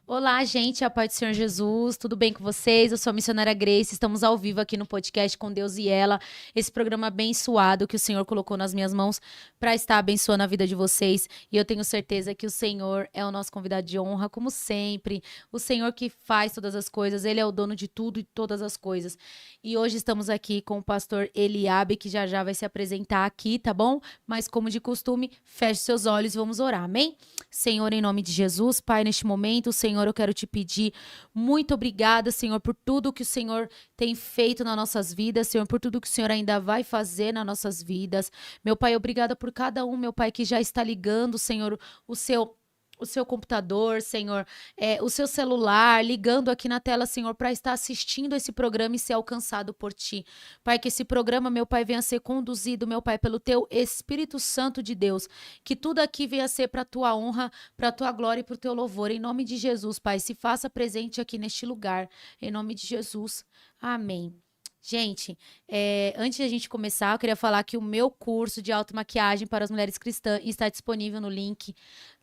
Olá, gente, a paz do Senhor Jesus, tudo bem com vocês? Eu sou a missionária Grace, estamos ao vivo aqui no podcast Com Deus e Ela, esse programa abençoado que o Senhor colocou nas minhas mãos para estar abençoando a vida de vocês, e eu tenho certeza que o Senhor é o nosso convidado de honra, como sempre, o Senhor que faz todas as coisas, Ele é o dono de tudo e todas as coisas, e hoje estamos aqui com o pastor Eliabe, que já já vai se apresentar aqui, tá bom? Mas como de costume, feche seus olhos e vamos orar, amém? Senhor, em nome de Jesus, Pai, neste momento, Senhor, eu quero te pedir muito obrigada, Senhor, por tudo que o Senhor tem feito nas nossas vidas, Senhor, por tudo que o Senhor ainda vai fazer nas nossas vidas. Meu Pai, obrigada por cada um, meu Pai, que já está ligando, Senhor, o seu computador, Senhor, o seu celular, ligando aqui na tela, Senhor, para estar assistindo esse programa e ser alcançado por Ti. Pai, que esse programa, meu Pai, venha a ser conduzido, meu Pai, pelo Teu Espírito Santo de Deus. Que tudo aqui venha a ser para a Tua honra, para a Tua glória e para o Teu louvor. Em nome de Jesus, Pai, se faça presente aqui neste lugar. Em nome de Jesus. Amém. Gente, antes de a gente começar, eu queria falar que o meu curso de automaquiagem para as mulheres cristãs está disponível no link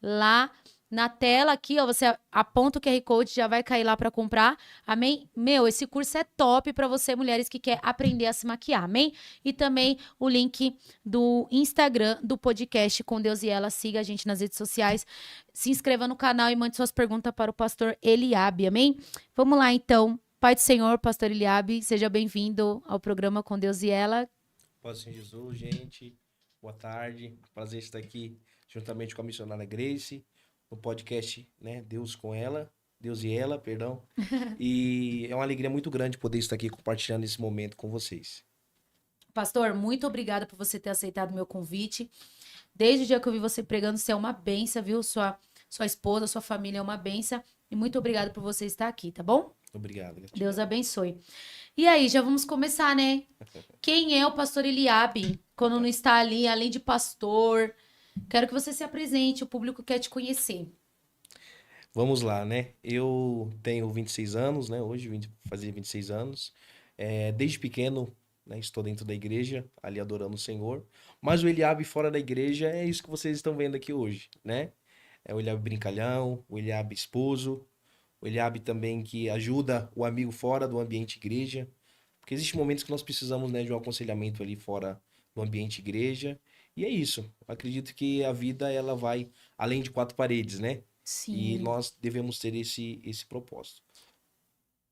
lá na tela aqui, ó, você aponta o QR Code, já vai cair lá para comprar, amém? Meu, esse curso é top para você, mulheres que quer aprender a se maquiar, amém? E também o link do Instagram do podcast Com Deus e Ela, siga a gente nas redes sociais, se inscreva no canal e mande suas perguntas para o pastor Eliabe, amém? Vamos lá, então. Pai do Senhor, pastor Eliabe, seja bem-vindo ao programa Com Deus e Ela. Paz do Senhor Jesus, gente. Boa tarde. Prazer estar aqui juntamente com a missionária Grace, no podcast, né, Deus e Ela, perdão. E é uma alegria muito grande poder estar aqui compartilhando esse momento com vocês. Pastor, muito obrigada por você ter aceitado o meu convite. Desde o dia que eu vi você pregando, você é uma benção, viu? Sua esposa, sua família é uma benção. E muito obrigada por você estar aqui, tá bom? Obrigado, gratidão. Deus abençoe. E aí, já vamos começar, né? Quem é o pastor Eliabe? Quando não está ali, além de pastor. Quero que você se apresente, o público quer te conhecer. Vamos lá, né? Eu tenho 26 anos, né? Hoje fazer 26 anos. Desde pequeno, né, estou dentro da igreja, ali adorando o Senhor. Mas o Eliabe fora da igreja é isso que vocês estão vendo aqui hoje, né? É o Eliabe brincalhão, o Eliabe esposo, o Eliabe também que ajuda o amigo fora do ambiente igreja. Porque existem momentos que nós precisamos, né, de um aconselhamento ali fora do ambiente igreja. E é isso. Eu acredito que a vida ela vai além de quatro paredes, né? E Sim. nós devemos ter esse propósito.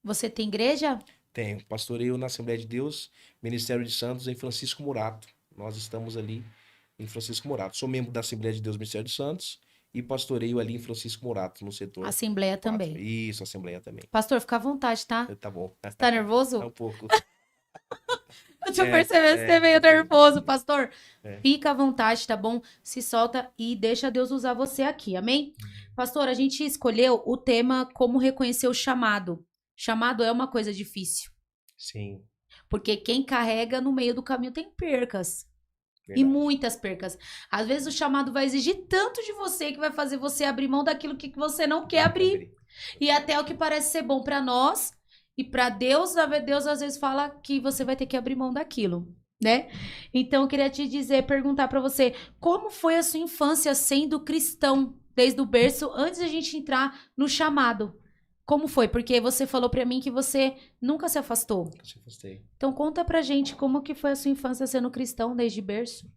Você tem igreja? Tenho pastoreio na Assembleia de Deus, Ministério de Santos em Francisco Murato. Nós estamos ali em Francisco Murato. Sou membro da Assembleia de Deus, Ministério de Santos e pastoreio ali em Francisco Murato, no setor Assembleia 4. também. Isso, Assembleia também. Pastor, fica à vontade, tá? Tá bom. Você tá É nervoso? um pouco. Deixa eu perceber se você é Um meio pouquinho. nervoso, pastor. É. Fica à vontade, tá bom? Se solta e deixa Deus usar você aqui, amém? Pastor, a gente escolheu o tema como reconhecer o chamado. Chamado é uma coisa difícil, Sim, porque quem carrega no meio do caminho tem percas. E verdade. muitas percas. Às vezes o chamado vai exigir tanto de você que vai fazer você abrir mão daquilo que você não quer abrir. E até o que parece ser bom pra nós e pra Deus, Deus às vezes fala que você vai ter que abrir mão daquilo, né? Então eu queria te dizer, perguntar pra você, como foi a sua infância sendo cristão desde o berço, antes da gente entrar no chamado? Como foi? Porque você falou pra mim que você nunca se afastou. Se afastei. Então conta pra gente como que foi a sua infância sendo cristão desde berço.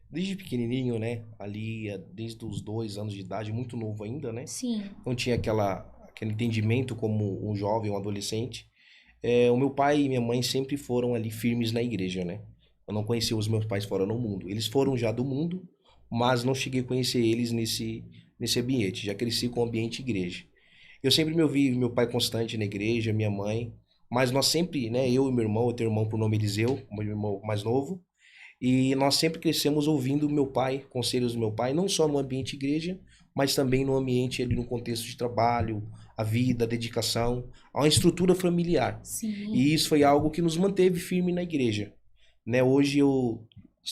Desde pequenininho, né? Ali, desde os 2 anos de idade, muito novo ainda, né? Sim. Não tinha aquele entendimento como um jovem, um adolescente. O meu pai e minha mãe sempre foram ali firmes na igreja, né? Eu não conhecia os meus pais fora no mundo. Eles foram já do mundo, mas não cheguei a conhecer eles nesse ambiente. Já cresci com o ambiente igreja. Eu sempre me ouvi meu pai constante na igreja, minha mãe. Mas nós sempre, né? Eu e meu irmão, eu tenho um irmão por nome Eliseu, meu irmão mais novo. E nós sempre crescemos ouvindo meu pai, conselhos do meu pai, não só no ambiente igreja, mas também no ambiente ali no contexto de trabalho, a vida, a dedicação, a uma estrutura familiar. Sim. E isso foi algo que nos manteve firme na igreja, né? Hoje eu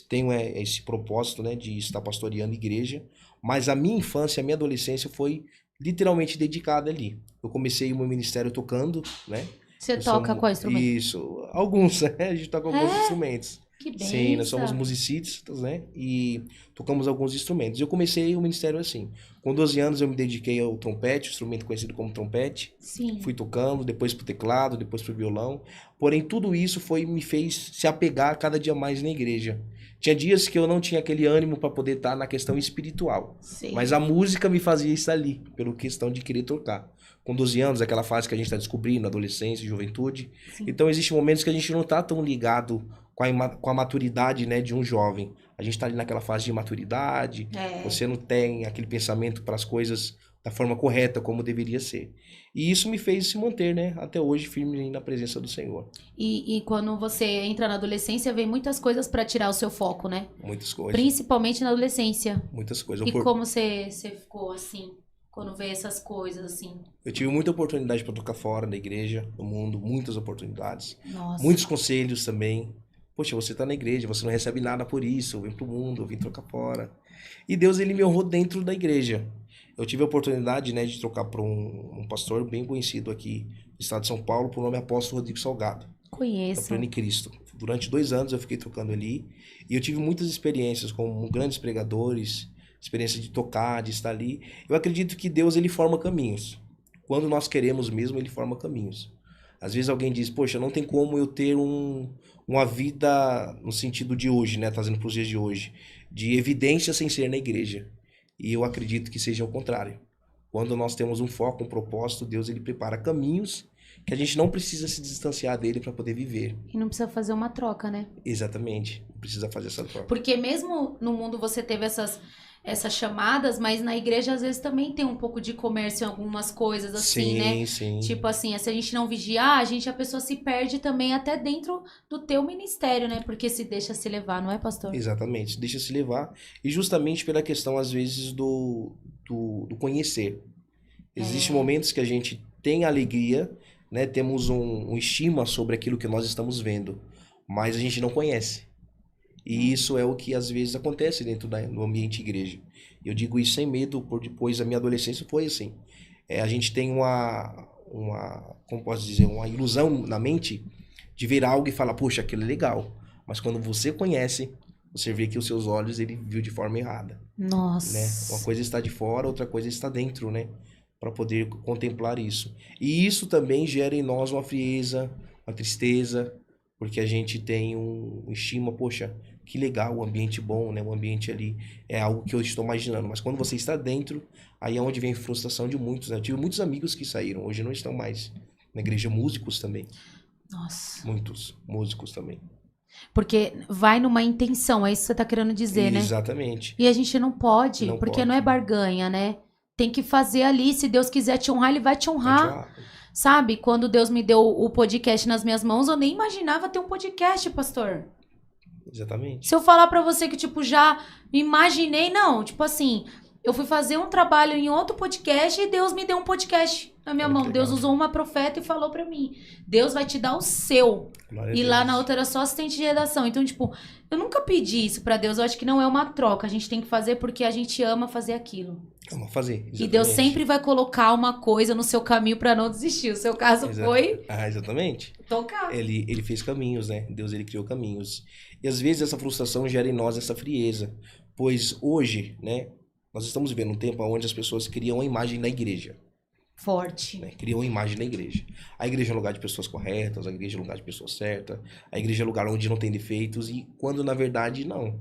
tenho esse propósito, né, de estar pastoreando igreja, mas a minha infância, a minha adolescência foi literalmente dedicada ali. Eu comecei o meu ministério tocando, né? Você Eu sou toca qual instrumento? isso, alguns, né? A gente toca alguns É? instrumentos. Que Sim, nós somos benção. musicistas, né? E tocamos alguns instrumentos. Eu comecei o ministério assim. Com 12 anos eu me dediquei ao trompete, instrumento conhecido como trompete. Sim. Fui tocando, depois pro teclado, depois pro violão. Porém, tudo isso me fez se apegar cada dia mais na igreja. Tinha dias que eu não tinha aquele ânimo para poder estar na questão espiritual. Sim. Mas a música me fazia estar ali, pela questão de querer tocar. Com 12 anos, aquela fase que a gente está descobrindo, adolescência, juventude. Sim. Então, existem momentos que a gente não está tão ligado com a maturidade, né, de um jovem. A gente está ali naquela fase de maturidade, você não tem aquele pensamento para as coisas da forma correta, como deveria ser. E isso me fez se manter, né, até hoje, firme na presença do Senhor. E quando você entra na adolescência, vem muitas coisas pra tirar o seu foco, né? Muitas coisas. Principalmente na adolescência. Muitas coisas. E como você ficou assim, quando vê essas coisas assim? Eu tive muita oportunidade para tocar fora da igreja, no mundo, muitas oportunidades. Nossa. Muitos conselhos também. Poxa, você tá na igreja, você não recebe nada por isso, vem pro mundo, vem trocar fora. E Deus, ele me honrou dentro da igreja. Eu tive a oportunidade, né, de trocar para um pastor bem conhecido aqui no estado de São Paulo, por nome Apóstolo Rodrigo Salgado. Conheço. Da Pleno Cristo. Durante 2 anos eu fiquei tocando ali. E eu tive muitas experiências com grandes pregadores, experiência de tocar, de estar ali. Eu acredito que Deus, ele forma caminhos. Quando nós queremos mesmo, ele forma caminhos. Às vezes alguém diz, poxa, não tem como eu ter uma vida no sentido de hoje, né? Trazendo para os dias de hoje. De evidência sem ser na igreja. E eu acredito que seja o contrário. Quando nós temos um foco, um propósito, Deus, ele prepara caminhos que a gente não precisa se distanciar dele para poder viver. E não precisa fazer uma troca, né? Exatamente. Não precisa fazer essa troca. Porque mesmo no mundo você teve essas chamadas, mas na igreja às vezes também tem um pouco de comércio em algumas coisas, assim, sim, né? Sim. Tipo assim, se a gente não vigiar, a pessoa se perde também até dentro do teu ministério, né? Porque se deixa se levar, não é, pastor? Exatamente, deixa se levar. E justamente pela questão, às vezes, do conhecer. Existem momentos que a gente tem alegria, né? Temos um estima sobre aquilo que nós estamos vendo, mas a gente não conhece. E isso é o que às vezes acontece dentro do ambiente igreja. Eu digo isso sem medo, por depois a minha adolescência foi assim. A gente tem como posso dizer, uma ilusão na mente de ver algo e falar, poxa, aquilo é legal. Mas quando você conhece, você vê que os seus olhos, ele viu de forma errada. Nossa. Né? Uma coisa está de fora, outra coisa está dentro, né? Para poder contemplar isso. E isso também gera em nós uma frieza, uma tristeza, porque a gente tem um estima, poxa, que legal, o ambiente bom, né? O ambiente ali é algo que eu estou imaginando. Mas quando você está dentro, aí é onde vem a frustração de muitos, né? Eu tive muitos amigos que saíram, hoje não estão mais na igreja, músicos também. Nossa. Muitos músicos também. Porque vai numa intenção, é isso que você tá querendo dizer, né? Exatamente. E a gente não pode, Não porque pode. não é barganha, né? Tem que fazer ali, se Deus quiser te honrar, ele vai te honrar. Sabe? Quando Deus me deu o podcast nas minhas mãos, eu nem imaginava ter um podcast, pastor. Exatamente. Se eu falar pra você que, tipo, já imaginei, não. Tipo assim, eu fui fazer um trabalho em outro podcast e Deus me deu um podcast na minha mão. Deus usou uma profeta e falou pra mim, Deus vai te dar o seu. E lá na outra era só assistente de redação. Então, tipo, eu nunca pedi isso pra Deus. Eu acho que não é uma troca. A gente tem que fazer porque a gente ama fazer aquilo. Ama fazer, exatamente. E Deus sempre vai colocar uma coisa no seu caminho pra não desistir. O seu caso foi... exatamente. Tocar. Ele fez caminhos, né? Deus, ele criou caminhos. E às vezes essa frustração gera em nós essa frieza. Pois hoje, né? Nós estamos vivendo um tempo onde as pessoas criam a imagem da igreja. Forte. Né? Criam a imagem da igreja. A igreja é um lugar de pessoas corretas, a igreja é um lugar de pessoas certas, a igreja é um lugar onde não tem defeitos, e quando na verdade não.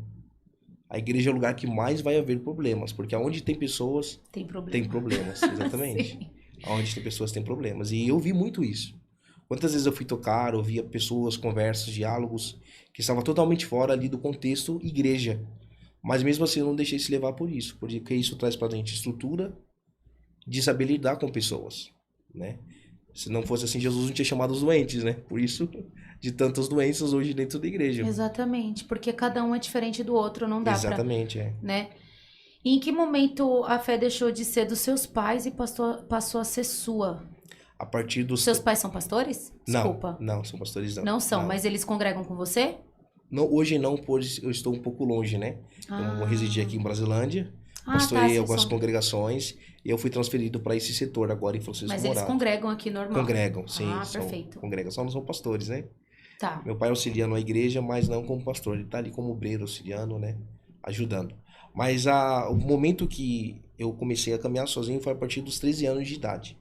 A igreja é o lugar que mais vai haver problemas, porque onde tem pessoas, tem problemas. Exatamente. Onde tem pessoas, tem problemas. E eu vi muito isso. Quantas vezes eu fui tocar, ouvia pessoas, conversas, diálogos, que estavam totalmente fora ali do contexto igreja. Mas mesmo assim eu não deixei se levar por isso, porque isso traz pra gente estrutura de saber lidar com pessoas, né? Se não fosse assim, Jesus não tinha chamado os doentes, né? Por isso, de tantas doenças hoje dentro da igreja. Exatamente, porque cada um é diferente do outro, não dá Exatamente, né? E em que momento a fé deixou de ser dos seus pais e passou a ser sua? A partir dos... Seus pais são pastores? Desculpa. Não, são pastores não. Não são, não. Mas eles congregam com você? Não, hoje não, pois eu estou um pouco longe, né? Eu residi aqui em Brasilândia, pastorei algumas congregações e eu fui transferido para esse setor agora em Francisco Morato. Mas eles congregam aqui normal? Congregam, sim. Perfeito. Congregam, só não são pastores, né? Tá. Meu pai auxiliando a igreja, mas não como pastor. Ele tá ali como obreiro, auxiliando, né? Ajudando. Mas o momento que eu comecei a caminhar sozinho foi a partir dos 13 anos de idade.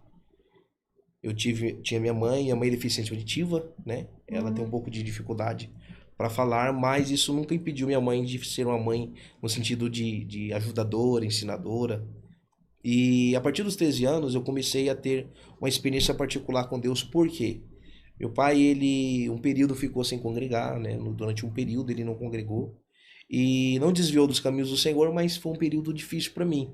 Tinha minha mãe é deficiente auditiva, né? Ela tem um pouco de dificuldade para falar, mas isso nunca impediu minha mãe de ser uma mãe no sentido de ajudadora, ensinadora. E a partir dos 13 anos eu comecei a ter uma experiência particular com Deus. Por quê? Meu pai, ele um período ficou sem congregar, né? Durante um período ele não congregou e não desviou dos caminhos do Senhor, mas foi um período difícil para mim,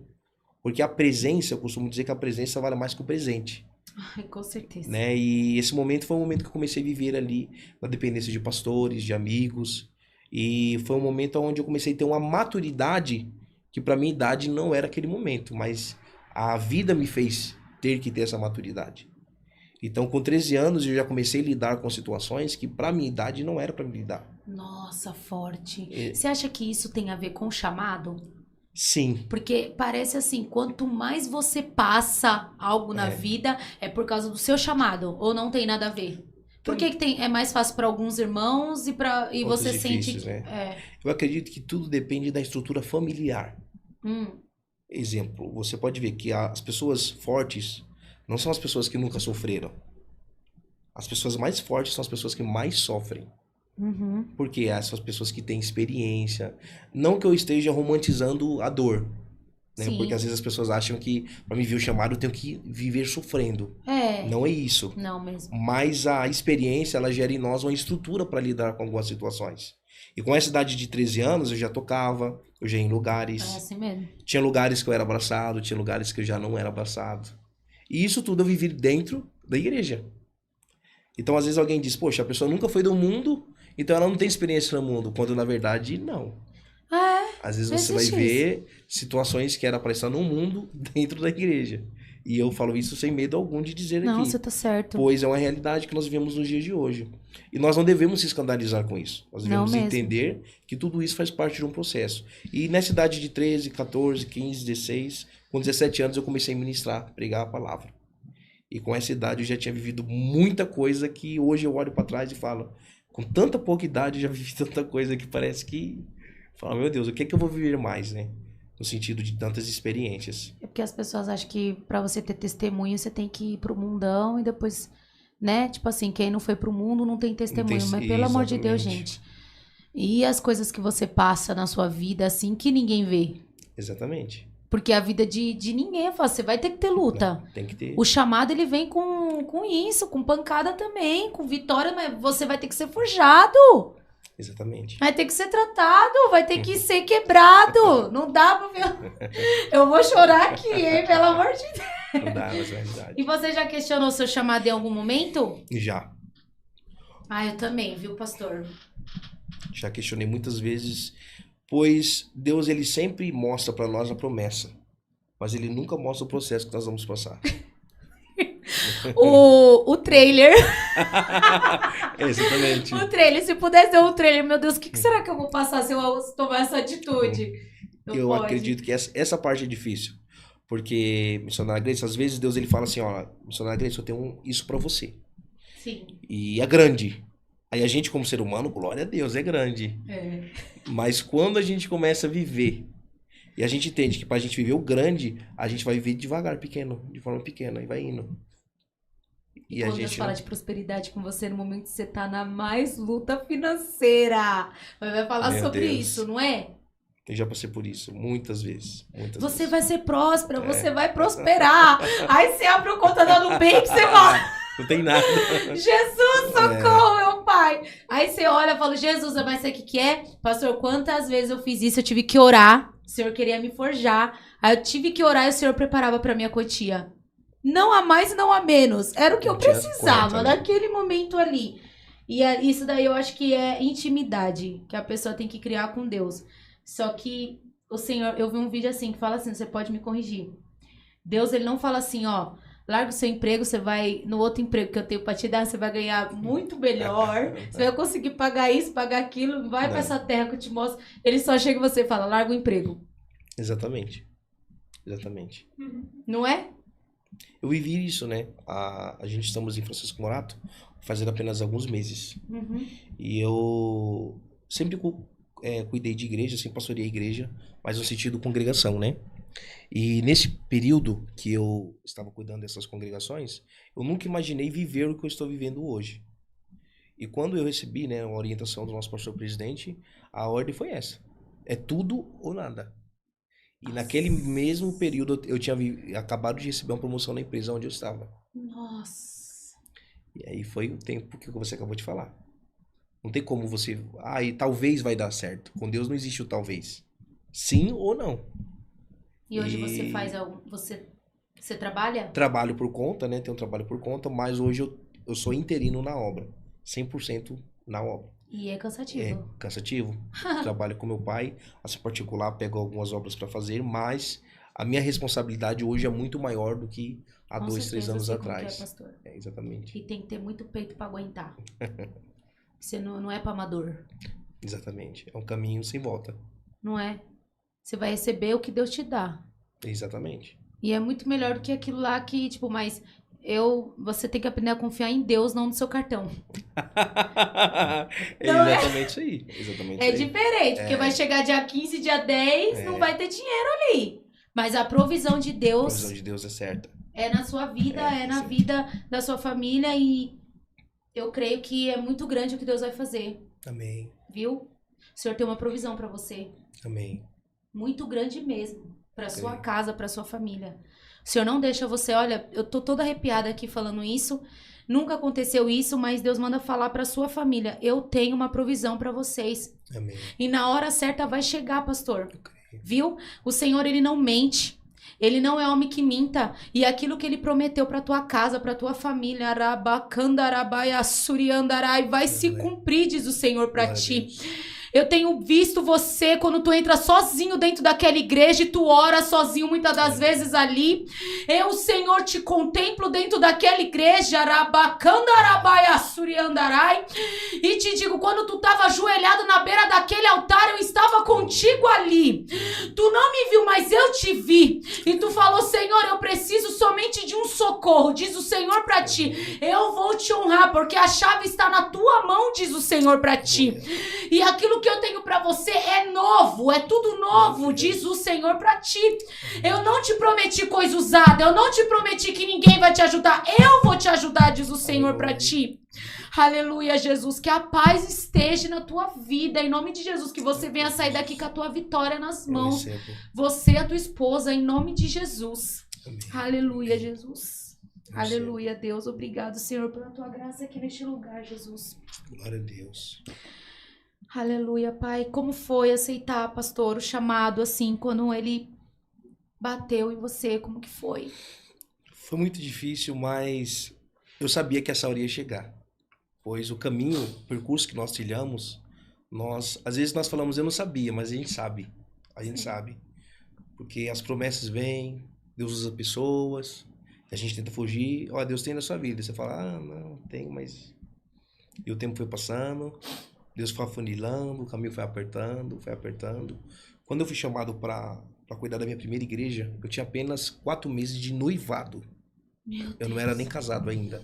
porque a presença, eu costumo dizer que a presença vale mais que o presente, Ai, com certeza. né? E esse momento foi um momento que eu comecei a viver ali na dependência de pastores, de amigos, e foi um momento onde eu comecei a ter uma maturidade que para minha idade não era aquele momento, mas a vida me fez ter que ter essa maturidade. Então, com 13 anos, eu já comecei a lidar com situações que, para minha idade, não era para me lidar. Nossa, forte. E- Você acha que isso tem a ver com chamado? sim, Porque parece assim, quanto mais você passa algo na vida, é por causa do seu chamado, ou não tem nada a ver? Por que é mais fácil para alguns irmãos e outros você sente difíceis, que né? Eu acredito que tudo depende da estrutura familiar. Hum, Exemplo, você pode ver que as pessoas fortes não são as pessoas que nunca sofreram. As pessoas mais fortes são as pessoas que mais sofrem. uhum, Porque essas pessoas que têm experiência. Não que eu esteja romantizando a dor, né? Porque sim. às vezes as pessoas acham que para me ver o chamado eu tenho que viver sofrendo. Não é isso. Não mesmo. Mas a experiência, ela gera em nós uma estrutura para lidar com algumas situações. E com essa idade de 13 anos, eu já tocava, eu já ia em É lugares. assim mesmo. Tinha lugares que eu era abraçado, tinha lugares que eu já não era abraçado. E isso tudo eu vivi dentro da igreja. Então, às vezes alguém diz, poxa, a pessoa nunca foi do mundo, então ela não tem experiência no mundo. Quando, na verdade, não. Às vezes você vai existe ver situações que era para estar no mundo dentro da igreja. E eu falo isso sem medo algum de dizer Não, aqui. você tá certo. Pois é uma realidade que nós vivemos nos dias de hoje. E nós não devemos se escandalizar com isso. Nós Não devemos mesmo. entender que tudo isso faz parte de um processo. E nessa idade de 13, 14, 15, 16, com 17 anos eu comecei a ministrar, pregar a palavra. E com essa idade eu já tinha vivido muita coisa que hoje eu olho para trás e falo, com tanta pouca idade eu já vivi tanta coisa que parece que... Fala, meu Deus, o que é que eu vou viver mais, né? No sentido de tantas experiências. É porque as pessoas acham que pra você ter testemunho, você tem que ir pro mundão e depois, né? Tipo assim, quem não foi pro mundo não tem testemunho. Mas pelo amor de Deus, Exatamente. gente. E as coisas que você passa na sua vida, assim, que ninguém vê. Exatamente. Porque a vida de ninguém é fácil. Você vai ter que ter luta. Tem que ter. O chamado, ele vem com isso, com pancada também, com vitória, mas você vai ter que ser forjado. Exatamente. Vai ter que ser tratado, vai ter que ser quebrado. Não dá pra ver. Eu vou chorar aqui, hein? Pelo amor de Deus. Não dá, mas é verdade. E você já questionou seu chamado em algum momento? Já. Ah, eu também, viu, pastor? Já questionei muitas vezes, pois Deus ele sempre mostra para nós a promessa, mas ele nunca mostra o processo que nós vamos passar. O trailer. Exatamente. O trailer. Se pudesse ter um trailer, meu Deus, o que será que eu vou passar se eu tomar essa atitude? Não Eu pode. acredito que essa parte é difícil, porque missionária Grace, às vezes Deus ele fala assim, ó, missionária Grace, eu tenho isso para você. Sim. E é grande. Aí a gente como ser humano, glória a Deus, é grande. É. Mas quando a gente começa a viver e a gente entende que para a gente viver o grande, a gente vai viver devagar, pequeno, de forma pequena, e vai indo. E a quando Deus gente fala de prosperidade com você no momento que você tá na mais luta financeira. Vai falar Meu sobre Deus. isso, não é? Eu já passei por isso, muitas vezes. Muitas Você vezes. vai ser próspera, você vai prosperar. Aí você abre o conta da Nubank e você fala, Não tem nada. Jesus, socorro, meu pai. Aí você olha e fala, Jesus, mas sabe o que é? Pastor, quantas vezes eu fiz isso, eu tive que orar. O Senhor queria me forjar. Aí eu tive que orar e o Senhor preparava pra minha quantia. Não há mais e não há menos. Era o que eu Não tinha precisava conta, né? naquele momento ali. E isso daí eu acho que é intimidade que a pessoa tem que criar com Deus. Só que o Senhor, eu vi um vídeo assim que fala assim, você pode me corrigir. Deus, ele não fala assim, ó, larga o seu emprego, você vai no outro emprego que eu tenho pra te dar, você vai ganhar muito melhor, você vai conseguir pagar isso, pagar aquilo, vai pra Não. essa terra que eu te mostro. Ele só chega e você fala, larga o emprego. Exatamente. Exatamente. Não é? Eu vivi isso, né? A gente estamos em Francisco Morato, fazendo apenas alguns meses. Uhum. E eu sempre cuidei de igreja, sempre pastoreei a igreja, mas no sentido congregação, né? E nesse período que eu estava cuidando dessas congregações, eu nunca imaginei viver o que eu estou vivendo hoje. E quando eu recebi, né, a orientação do nosso pastor presidente, a ordem foi essa: é tudo ou nada. E naquele mesmo período eu tinha acabado de receber uma promoção na empresa onde eu estava. Nossa. E aí foi o tempo que você acabou de falar. Não tem como você, e talvez vai dar certo. Com Deus não existe o talvez. Sim ou não. E hoje você faz algo, você trabalha? Trabalho por conta, né? Tenho um trabalho por conta, mas hoje eu sou interino na obra. 100% na obra. E é É cansativo. cansativo. Trabalho com meu pai, assim particular, pego algumas obras para fazer, mas a minha responsabilidade hoje é muito maior do que há Com 2, 3 certeza, eu anos sei como que é, atrás. pastor. Exatamente. E tem que ter muito peito pra aguentar. Você não é pra amador. Exatamente. É um caminho sem volta. Não é? Você vai receber o que Deus te dá. Exatamente. E é muito melhor do que aquilo lá que, tipo, mas você tem que aprender a confiar em Deus, não no seu cartão. É Não é? exatamente isso aí. Exatamente É isso aí. diferente, porque vai chegar dia 15, dia 10, não vai ter dinheiro ali. Mas a provisão de A Deus provisão de Deus é certa. é na sua vida, é na sim. vida da sua família e eu creio que é muito grande o que Deus vai fazer, Amém. viu? O Senhor tem uma provisão pra você, Amém. muito grande mesmo, pra sua Amém. casa, pra sua família. O Senhor não deixa você, olha, eu tô toda arrepiada aqui falando isso. Nunca aconteceu isso, mas Deus manda falar pra sua família. Eu tenho uma provisão pra vocês. Amém. E na hora certa vai chegar, pastor. Eu creio. Viu? O Senhor, ele não mente. Ele não é homem que minta. E aquilo que ele prometeu pra tua casa, pra tua família, Arabacandarabai, Assuriandarai, vai se Aleluia. cumprir, diz o Senhor pra Glória a ti. Deus. Eu tenho visto você quando tu entra sozinho dentro daquela igreja e tu ora sozinho muitas das vezes ali. Eu, Senhor, te contemplo dentro daquela igreja, Arabacandarabai, Assuriandarai, e te digo, quando tu estava ajoelhado na beira daquele altar, eu estava contigo ali. Tu não me viu, mas eu te vi. E tu falou, Senhor, eu preciso somente de um socorro, diz o Senhor pra ti. Eu vou te honrar, porque a chave está na tua mão, diz o Senhor pra ti. E aquilo que eu tenho pra você é novo, é tudo novo, diz o Senhor pra ti. Eu não te prometi coisa usada, eu não te prometi que ninguém vai te ajudar, eu vou te ajudar, diz o Senhor pra ti. Aleluia, Jesus, que a paz esteja na tua vida, em nome de Jesus, que você venha sair daqui com a tua vitória nas Eu mãos, recebo. você e a tua esposa, em nome de Jesus. Amém. Aleluia, Jesus. Eu recebo. Aleluia, Deus, obrigado, Senhor, pela tua graça aqui neste lugar, Jesus. Glória a Deus. Aleluia, Pai. Como foi aceitar, pastor, o chamado, assim, quando ele bateu em você? Como que foi? Foi muito difícil, mas eu sabia que essa hora ia chegar. Pois o caminho, o percurso que nós trilhamos, às vezes nós falamos, eu não sabia, mas a gente sabe. A gente sabe. Porque as promessas vêm, Deus usa pessoas, a gente tenta fugir. Ó, Deus tem na sua vida. Você fala, não, tem, mas... E o tempo foi passando, Deus foi afunilando, o caminho foi apertando, foi apertando. Quando eu fui chamado para cuidar da minha primeira igreja, eu tinha apenas 4 meses de noivado. Meu Eu não era nem casado ainda,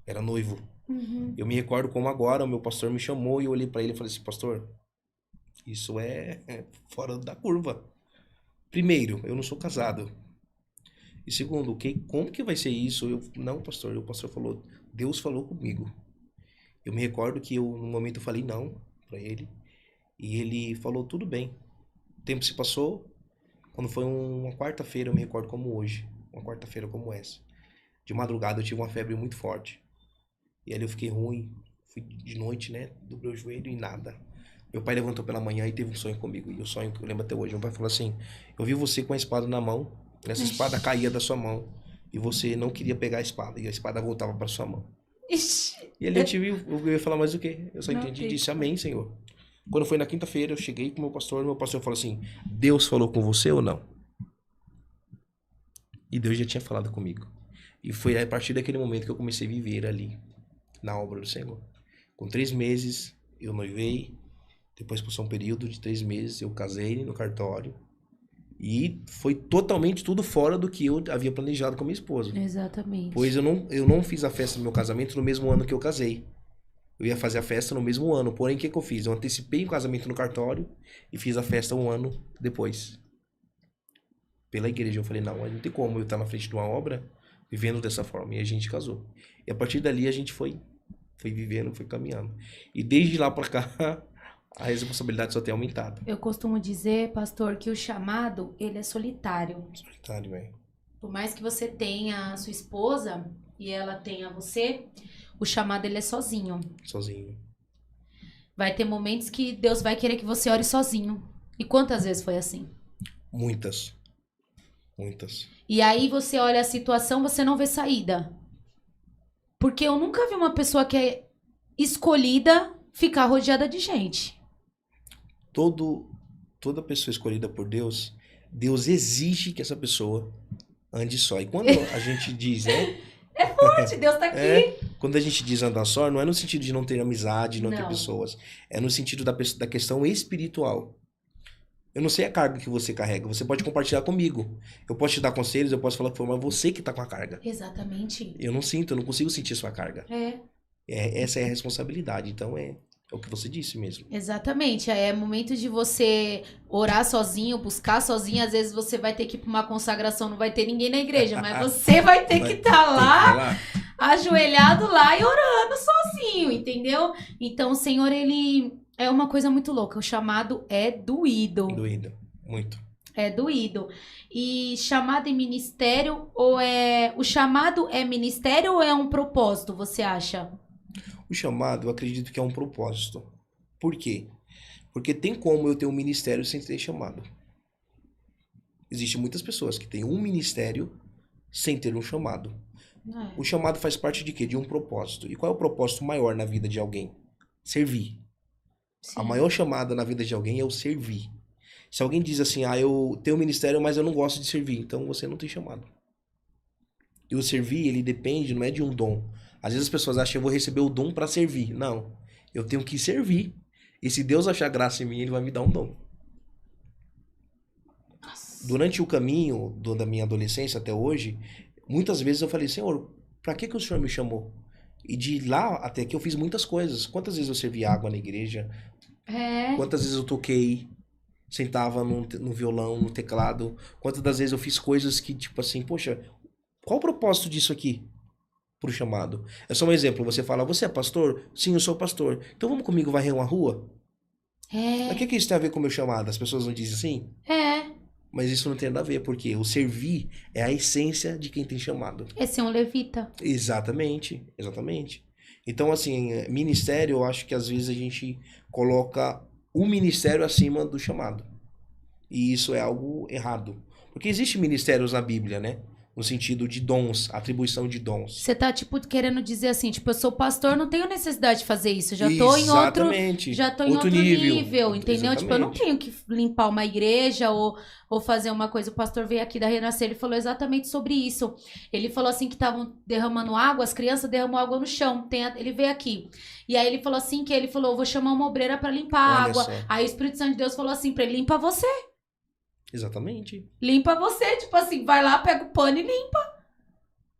era noivo. Uhum. Eu me recordo como agora o meu pastor me chamou e eu olhei para ele e falei assim, pastor, isso é fora da curva. Primeiro, eu não sou casado. E segundo, como que vai ser isso? Não, pastor, o pastor falou, Deus falou comigo. Eu me recordo que no momento eu falei não para ele. E ele falou, tudo bem. O tempo se passou. Quando foi uma quarta-feira, eu me recordo como hoje. Uma quarta-feira como essa. De madrugada eu tive uma febre muito forte. E ali eu fiquei ruim. Fui de noite, né? Dobrei o joelho e nada. Meu pai levantou pela manhã e teve um sonho comigo. E o sonho que eu lembro até hoje. Meu pai falou assim, eu vi você com a espada na mão. Essa espada caía da sua mão. E você não queria pegar a espada. E a espada voltava para sua mão. Ixi. E ali eu ia falar mais o quê? Eu só Não entendi e tem. disse, amém, Senhor. Quando foi na quinta-feira, eu cheguei com o meu pastor falou assim, Deus falou com você ou não? E Deus já tinha falado comigo. E foi a partir daquele momento que eu comecei a viver ali, na obra do Senhor. Com 3 meses, eu noivei. Depois passou um período de 3 meses, eu casei no cartório. E foi totalmente tudo fora do que eu havia planejado com a minha esposa. Exatamente. Pois eu não fiz a festa do meu casamento no mesmo ano que eu casei. Eu ia fazer a festa no mesmo ano. Porém, o que eu fiz? Eu antecipei o casamento no cartório e fiz a festa um ano depois. Pela igreja. Eu falei, não não tem como eu estar na frente de uma obra vivendo dessa forma. E a gente casou. E a partir dali a gente foi vivendo, foi caminhando. E desde lá pra cá, a responsabilidade só tem aumentado. Eu costumo dizer, pastor, que o chamado, ele é solitário. Solitário, velho. Por mais que você tenha a sua esposa e ela tenha você, o chamado ele é sozinho. Sozinho. Vai ter momentos que Deus vai querer que você ore sozinho. E quantas vezes foi assim? Muitas. Muitas. E aí você olha a situação, você não vê saída. Porque eu nunca vi uma pessoa que é escolhida ficar rodeada de gente. Toda pessoa escolhida por Deus, Deus exige que essa pessoa ande só. E quando a gente diz, né? É forte, Deus tá aqui. Quando a gente diz andar só, não é no sentido de não ter amizade, não ter Não. pessoas. É no sentido da questão espiritual. Eu não sei a carga que você carrega. Você pode compartilhar comigo. Eu posso te dar conselhos, eu posso falar que foi mas você que tá com a carga. Exatamente. Eu não sinto, eu não consigo sentir a sua carga. Essa é a responsabilidade. Então é o que você disse mesmo. Exatamente. É momento de você orar sozinho, buscar sozinho. Às vezes você vai ter que ir pra uma consagração, não vai ter ninguém na igreja, mas você vai ter que estar lá, ajoelhado lá e orando sozinho, entendeu? Então o Senhor, ele é uma coisa muito louca. O chamado é doído. Doído. Muito. É doído. E chamado em ministério, o chamado é ministério ou é um propósito, você acha? O chamado, eu acredito que é um propósito. Por quê? Porque tem como eu ter um ministério sem ter chamado. Existem muitas pessoas que têm um ministério sem ter um chamado. O chamado faz parte de quê? De um propósito. E qual é o propósito maior na vida de alguém? Servir. Sim. A maior chamada na vida de alguém é o servir. Se alguém diz assim, eu tenho um ministério, mas eu não gosto de servir, então você não tem chamado. E o servir, ele depende, não é de um dom. Às vezes as pessoas acham que eu vou receber o dom para servir. Não. Eu tenho que servir. E se Deus achar graça em mim, ele vai me dar um dom. Nossa. Durante o caminho da minha adolescência até hoje, muitas vezes eu falei, Senhor, para que o Senhor me chamou? E de lá até aqui eu fiz muitas coisas. Quantas vezes eu servi água na igreja? Quantas vezes eu toquei, sentava no violão, no teclado? Quantas das vezes eu fiz coisas que, tipo assim, poxa, qual o propósito disso aqui? Pro chamado. É só um exemplo. Você fala, você é pastor? Sim, eu sou pastor. Então vamos comigo varrer uma rua? Mas o que isso tem a ver com o meu chamado? As pessoas não dizem assim? Mas isso não tem nada a ver, porque o servir é a essência de quem tem chamado. É ser um levita. Exatamente, exatamente. Então, assim, ministério, eu acho que às vezes a gente coloca o ministério acima do chamado. E isso é algo errado. Porque existem ministérios na Bíblia, né? No sentido de dons, atribuição de dons. Você tá, tipo, querendo dizer assim, tipo, eu sou pastor, não tenho necessidade de fazer isso. Já tô em outro nível, entendeu? Exatamente. Tipo, eu não tenho que limpar uma igreja ou fazer uma coisa. O pastor veio aqui da Renascer, ele falou exatamente sobre isso. Ele falou assim que estavam derramando água, as crianças derramam água no chão. Ele veio aqui. E aí ele falou assim, eu vou chamar uma obreira pra limpar a água. Aí o Espírito Santo de Deus falou assim pra ele, limpa você. Exatamente. Limpa você, tipo assim, vai lá, pega o pano e limpa.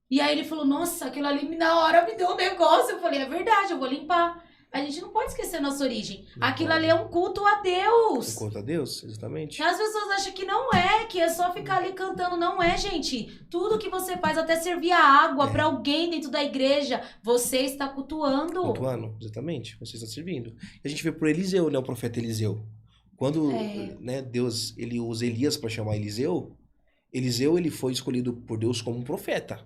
E aí ele falou, nossa, aquilo ali na hora me deu um negócio. Eu falei, é verdade, eu vou limpar. A gente não pode esquecer a nossa origem. Aquilo ali é um culto a Deus. Um culto a Deus, exatamente. As pessoas acham que não é, que é só ficar ali cantando. Não é, gente. Tudo que você faz, até servir a água pra alguém dentro da igreja, você está cultuando. Cultuando, exatamente. Você está servindo. E a gente vê por Eliseu, né? O profeta Eliseu. Quando né, Deus ele usa Elias para chamar Eliseu, ele foi escolhido por Deus como um profeta.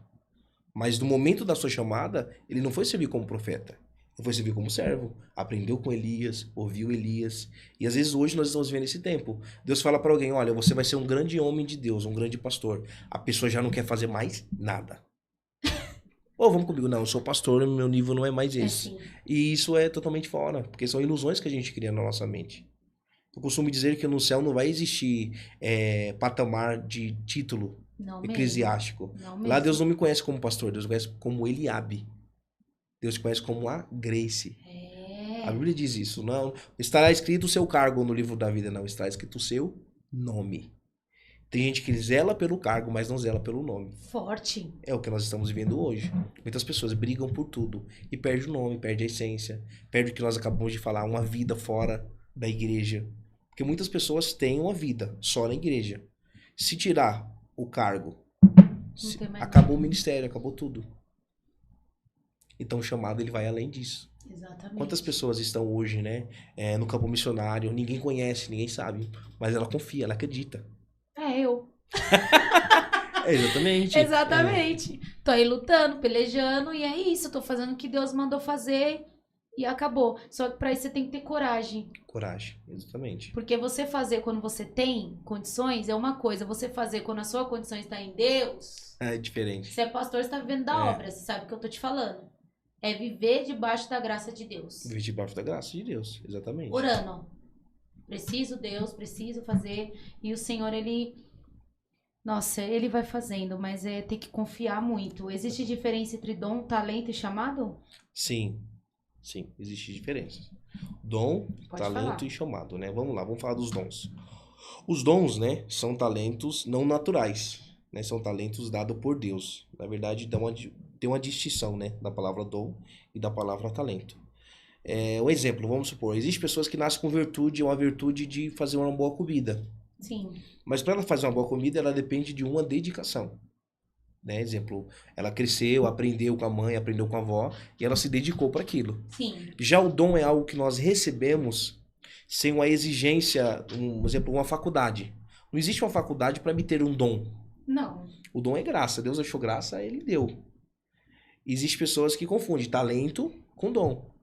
Mas no momento da sua chamada, ele não foi servir como profeta. Ele foi servir como servo. Aprendeu com Elias, ouviu Elias. E às vezes hoje nós estamos vivendo esse tempo. Deus fala para alguém, olha, você vai ser um grande homem de Deus, um grande pastor. A pessoa já não quer fazer mais nada. Vamos comigo. Não, eu sou pastor, meu nível não é mais esse. E isso é totalmente fora, porque são ilusões que a gente cria na nossa mente. Eu costumo dizer que no céu não vai existir patamar de título eclesiástico. Lá Deus não me conhece como pastor, Deus me conhece como Eliabe. Deus te conhece como a Grace. A Bíblia diz isso. Não estará escrito o seu cargo no livro da vida, não. Estará escrito o seu nome. Tem gente que zela pelo cargo, mas não zela pelo nome. Forte. É o que nós estamos vivendo hoje. Muitas pessoas brigam por tudo e perde o nome, perde a essência, perde o que nós acabamos de falar, uma vida fora da igreja. Porque muitas pessoas têm uma vida só na igreja. Se tirar o cargo, tem mais acabou nada. o ministério, acabou tudo. Então o chamado ele vai além disso. Exatamente. Quantas pessoas estão hoje, né, no campo missionário, ninguém conhece, ninguém sabe, mas ela confia, ela acredita. É eu. Exatamente. Exatamente. Tô aí lutando, pelejando, e é isso. Tô fazendo o que Deus mandou fazer e acabou. Só que pra isso você tem que ter coragem. Coragem, exatamente. Porque você fazer quando você tem condições é uma coisa. Você fazer quando a sua condição está em Deus. É diferente. Você é pastor, você tá vivendo da obra. Você sabe o que eu tô te falando. É viver debaixo da graça de Deus. Viver debaixo da graça de Deus, exatamente. Orando. Preciso, Deus, preciso fazer. E o Senhor, ele... Nossa, ele vai fazendo, mas é ter que confiar muito. Existe diferença entre dom, talento e chamado? Sim, existe diferença. Dom, Pode talento falar. e chamado, né? Vamos lá, vamos falar dos dons. Os dons, né, são talentos não naturais, né? São talentos dados por Deus. Na verdade, tem uma distinção, né, da palavra dom e da palavra talento. Um exemplo, vamos supor, existem pessoas que nascem com virtude, uma virtude de fazer uma boa comida. Sim. Mas para ela fazer uma boa comida, ela depende de uma dedicação. Né? Exemplo, ela cresceu, aprendeu com a mãe, aprendeu com a avó, e ela se dedicou para aquilo. Sim. Já o dom é algo que nós recebemos sem uma exigência, por exemplo, uma faculdade. Não existe uma faculdade para me ter um dom. Não. O dom é graça. Deus achou graça, ele deu. Existem pessoas que confundem talento com dom.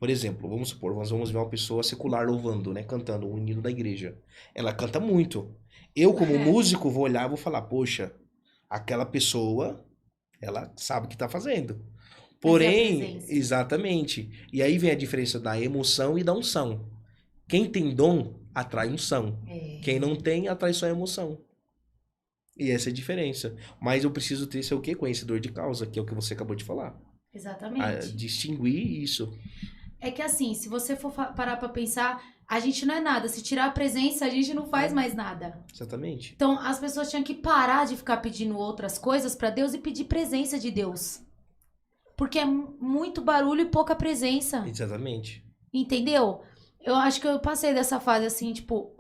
Por exemplo, vamos supor, nós vamos ver uma pessoa secular louvando, né, cantando um hino da igreja. Ela canta muito. Eu, como músico, vou olhar e vou falar, poxa, aquela pessoa, ela sabe o que está fazendo. Porém, exatamente. E aí vem a diferença da emoção e da unção. Quem tem dom, atrai unção. Quem não tem, atrai só emoção. E essa é a diferença. Mas eu preciso ter, ser o quê? Conhecedor de causa, que é o que você acabou de falar. Exatamente. Distinguir isso. É que assim, se você for parar pra pensar, a gente não é nada. Se tirar a presença, a gente não faz mais nada. Exatamente. Então, as pessoas tinham que parar de ficar pedindo outras coisas pra Deus e pedir presença de Deus. Porque é muito barulho e pouca presença. Exatamente. Entendeu? Eu acho que eu passei dessa fase assim, tipo,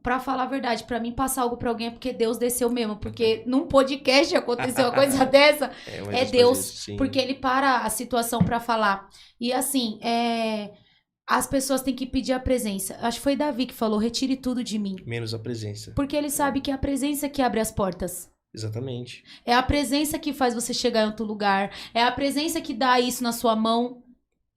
pra falar a verdade, pra mim passar algo pra alguém é porque Deus desceu mesmo. Porque num podcast aconteceu uma coisa dessa, é Deus. Porque ele para a situação pra falar. E assim, as pessoas têm que pedir a presença. Acho que foi Davi que falou, retire tudo de mim. Menos a presença. Porque ele sabe que é a presença que abre as portas. Exatamente. É a presença que faz você chegar em outro lugar. É a presença que dá isso na sua mão.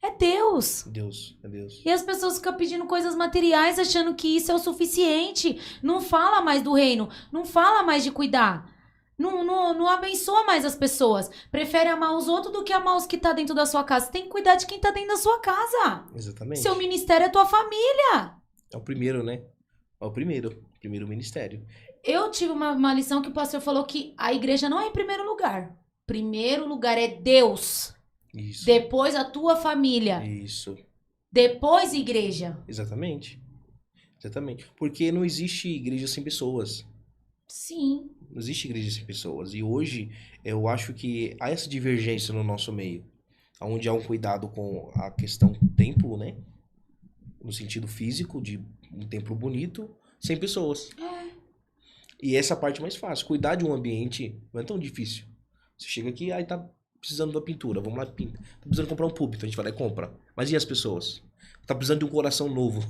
É Deus. Deus, é Deus. E as pessoas ficam pedindo coisas materiais, achando que isso é o suficiente. Não fala mais do reino. Não fala mais de cuidar. Não abençoa mais as pessoas. Prefere amar os outros do que amar os que tá dentro da sua casa. Você tem que cuidar de quem tá dentro da sua casa. Exatamente. Seu ministério é tua família. É o primeiro, né? É o primeiro ministério. Eu tive uma lição que o pastor falou que a igreja não é em primeiro lugar. Primeiro lugar é Deus. Isso. Depois a tua família. Isso. Depois igreja. Exatamente. Exatamente. Porque não existe igreja sem pessoas. Sim. Não existe igreja sem pessoas. E hoje eu acho que há essa divergência no nosso meio. Onde há um cuidado com a questão templo, né? No sentido físico, de um templo bonito, sem pessoas. E essa é a parte mais fácil. Cuidar de um ambiente não é tão difícil. Você chega aqui, aí tá precisando da pintura, vamos lá, pinta. Tá precisando comprar um púlpito, a gente vai lá e compra. Mas e as pessoas? Tá precisando de um coração novo.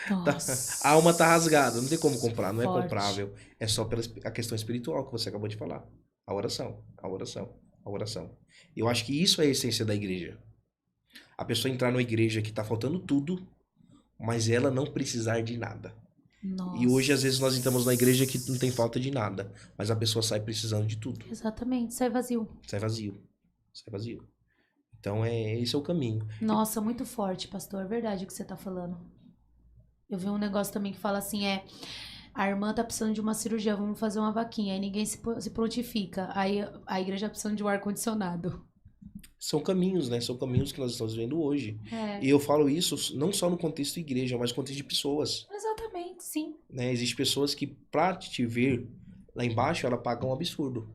Nossa. A alma tá rasgada, não tem como comprar, não Forte. é comprável. É só pela a questão espiritual que você acabou de falar. A oração, a oração, a oração. Eu acho que isso é a essência da igreja. A pessoa entrar numa igreja que tá faltando tudo, mas ela não precisar de nada. Nossa. E hoje, às vezes, nós entramos na igreja que não tem falta de nada, mas a pessoa sai precisando de tudo. Exatamente, sai vazio. Sai vazio. Sai vazio. Então, esse é o caminho. Nossa, muito forte, pastor. É verdade o que você tá falando. Eu vi um negócio também que fala assim, a irmã tá precisando de uma cirurgia, vamos fazer uma vaquinha. Aí ninguém se prontifica. Aí a igreja tá precisando de um ar-condicionado. São caminhos, né? São caminhos que nós estamos vivendo hoje. É. E eu falo isso não só no contexto igreja, mas no contexto de pessoas. Exatamente. sim. Né? Existem pessoas que, pra te ver lá embaixo, ela paga um absurdo.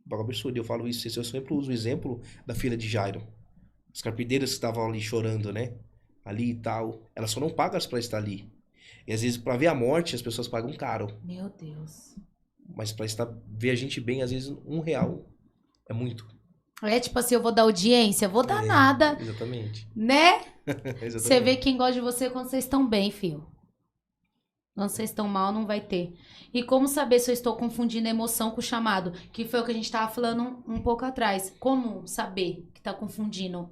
Paga um absurdo. Eu falo isso, eu sempre uso o exemplo da filha de Jairo. As carpideiras que estavam ali chorando, né? Ali e tal. Elas só não pagam pra estar ali. E às vezes, pra ver a morte, as pessoas pagam caro. Meu Deus. Mas pra ver a gente bem, às vezes, R$ 1 é muito. É tipo assim, eu vou dar audiência, vou dar nada, Exatamente. né? Exatamente. Você vê quem gosta de você quando vocês estão bem, filho. Quando vocês estão mal, não vai ter. E como saber se eu estou confundindo a emoção com o chamado? Que foi o que a gente estava falando um pouco atrás. Como saber que está confundindo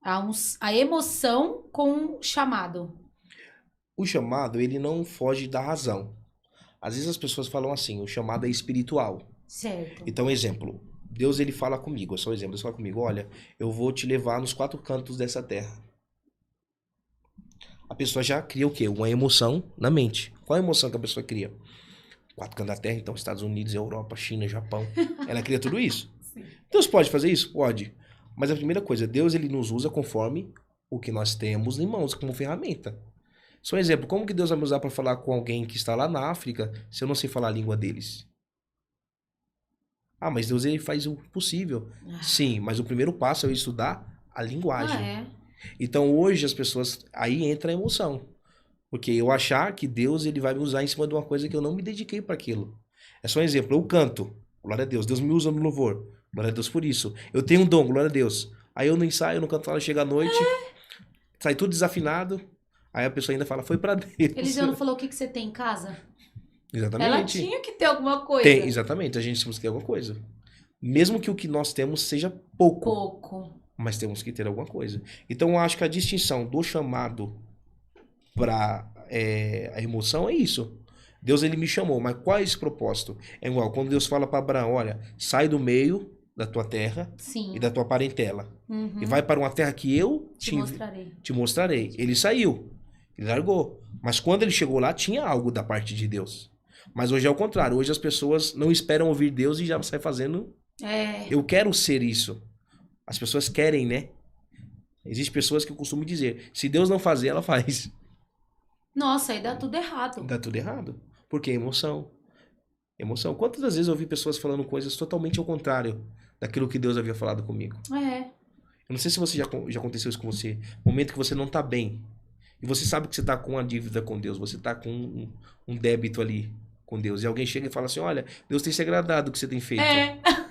a emoção com o chamado? O chamado, ele não foge da razão. Às vezes as pessoas falam assim, o chamado é espiritual. Certo. Então, exemplo, Deus ele fala comigo, é só um exemplo, Deus fala comigo, olha, eu vou te levar nos 4 cantos dessa terra. A pessoa já cria o quê? Uma emoção na mente. Qual a emoção que a pessoa cria? 4 cantos da terra, então Estados Unidos, Europa, China, Japão. Ela cria tudo isso. Sim. Deus pode fazer isso? Pode. Mas a primeira coisa, Deus ele nos usa conforme o que nós temos em mãos, como ferramenta. Só um exemplo, como que Deus vai me usar para falar com alguém que está lá na África se eu não sei falar a língua deles? Ah, mas Deus ele faz o possível. Sim, mas o primeiro passo é eu estudar a linguagem. É. Então hoje as pessoas, aí entra a emoção. Porque eu achar que Deus ele vai me usar em cima de uma coisa que eu não me dediquei para aquilo. É só um exemplo, eu canto, glória a Deus. Deus me usa no louvor, glória a Deus por isso. Eu tenho um dom, glória a Deus. Aí eu não ensaio, eu não canto, ela chega à noite, sai tudo desafinado. Aí a pessoa ainda fala, foi para Deus. Eliseu não falou o que você tem em casa? Exatamente. Ela tinha que ter alguma coisa. Tem, exatamente, a gente temos que ter alguma coisa. Mesmo que o que nós temos seja pouco. Mas temos que ter alguma coisa. Então eu acho que a distinção do chamado para a emoção é isso. Deus ele me chamou, mas qual é esse propósito? É igual quando Deus fala para Abraão, olha, sai do meio da tua terra Sim. e da tua parentela. Uhum. E vai para uma terra que eu te mostrarei. Ele saiu, ele largou. Mas quando ele chegou lá, tinha algo da parte de Deus. Mas hoje é o contrário. Hoje as pessoas não esperam ouvir Deus e já saem fazendo. Eu quero ser isso. As pessoas querem, né? Existem pessoas que eu costumo dizer, se Deus não fazer, ela faz. Nossa, aí dá tudo errado. Dá tudo errado. Porque é emoção. Emoção. Quantas das vezes eu ouvi pessoas falando coisas totalmente ao contrário daquilo que Deus havia falado comigo? Eu não sei se você já aconteceu isso com você. Momento que você não tá bem. E você sabe que você tá com uma dívida com Deus. Você tá com um débito ali com Deus. E alguém chega e fala assim, olha, Deus tem se agradado do que você tem feito.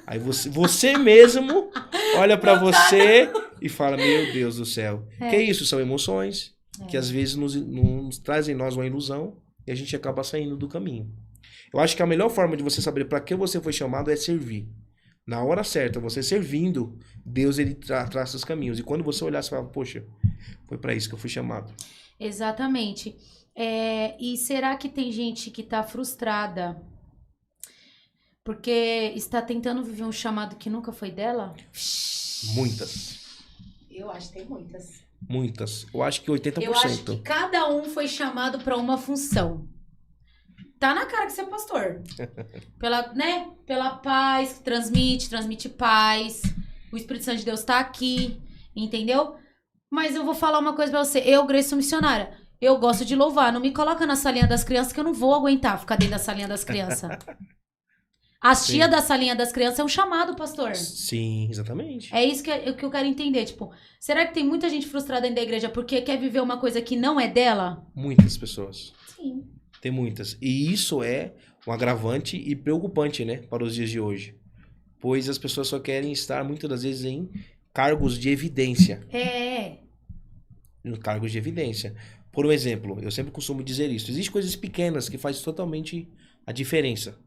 Aí você mesmo olha pra você e fala, meu Deus do céu. Que isso? São emoções que às vezes nos trazem em nós uma ilusão e a gente acaba saindo do caminho. Eu acho que a melhor forma de você saber para que você foi chamado é servir. Na hora certa, você servindo, Deus ele traça os caminhos. E quando você olhar, você fala, poxa, foi para isso que eu fui chamado. Exatamente. E será que tem gente que tá frustrada porque está tentando viver um chamado que nunca foi dela? Muitas. Eu acho que tem muitas. Muitas. Eu acho que 80%. Eu acho que cada um foi chamado para uma função. Tá na cara que você é pastor. Pela paz que transmite paz. O Espírito Santo de Deus tá aqui, entendeu? Mas eu vou falar uma coisa pra você. Eu, Grace, sou missionária. Eu gosto de louvar. Não me coloca na salinha das crianças que eu não vou aguentar ficar dentro da salinha das crianças. A tia da salinha das crianças é um chamado, pastor. Sim, exatamente. É isso que eu quero entender. Tipo, será que tem muita gente frustrada dentro da igreja porque quer viver uma coisa que não é dela? Muitas pessoas. Sim. Tem muitas. E isso é um agravante e preocupante, né? Para os dias de hoje. Pois as pessoas só querem estar, muitas das vezes, em cargos de evidência. Em cargos de evidência. Por um exemplo, eu sempre costumo dizer isso. Existem coisas pequenas que fazem totalmente a diferença.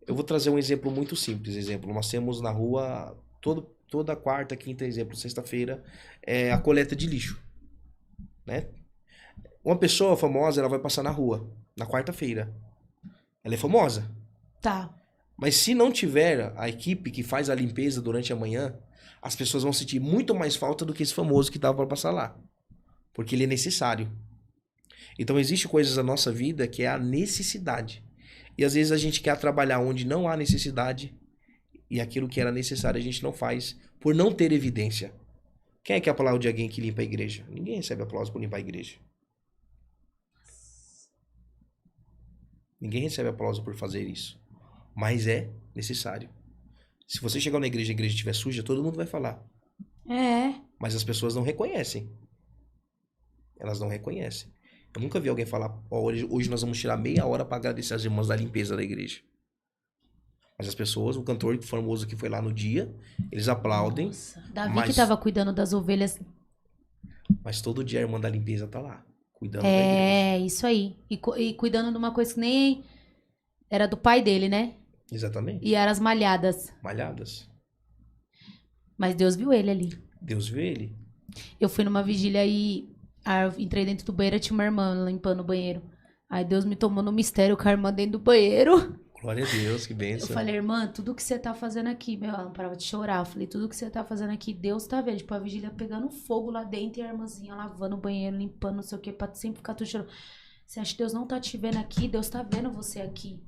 Eu vou trazer um exemplo muito simples. Nós temos na rua, toda quarta, quinta, sexta-feira, a coleta de lixo. Né? Uma pessoa famosa, ela vai passar na rua, na quarta-feira. Ela é famosa. Tá. Mas se não tiver a equipe que faz a limpeza durante a manhã, as pessoas vão sentir muito mais falta do que esse famoso que estava para passar lá. Porque ele é necessário. Então, existe coisas na nossa vida que é a necessidade. E às vezes a gente quer trabalhar onde não há necessidade e aquilo que era necessário a gente não faz por não ter evidência. Quem é que aplaude alguém que limpa a igreja? Ninguém recebe aplauso por limpar a igreja. Ninguém recebe aplauso por fazer isso. Mas é necessário. Se você chegar na igreja e a igreja estiver suja, todo mundo vai falar. É. Mas as pessoas não reconhecem. Elas não reconhecem. Eu nunca vi alguém falar, hoje nós vamos tirar meia hora para agradecer as irmãs da limpeza da igreja. Mas as pessoas, o cantor famoso que foi lá no dia, eles aplaudem. Nossa. Davi mas, que tava cuidando das ovelhas. mas todo dia a irmã da limpeza tá lá, cuidando da igreja. É, isso aí. E cuidando de uma coisa que nem era do pai dele, né? Exatamente. E eram as malhadas. Malhadas. Mas Deus viu ele ali. Deus vê ele. Eu fui numa vigília e eu entrei dentro do banheiro e tinha uma irmã limpando o banheiro. Aí Deus me tomou no mistério com a irmã dentro do banheiro. Glória a Deus, que Eu bênção. falei, irmã, tudo que você tá fazendo aqui, meu, ela não parava de chorar. Eu falei, tudo que você tá fazendo aqui, Deus tá vendo. Tipo, a vigília pegando fogo lá dentro e a irmãzinha lavando o banheiro, limpando, não sei o que, pra sempre ficar tudo chorando. Você acha que Deus não tá te vendo aqui? Deus tá vendo você aqui.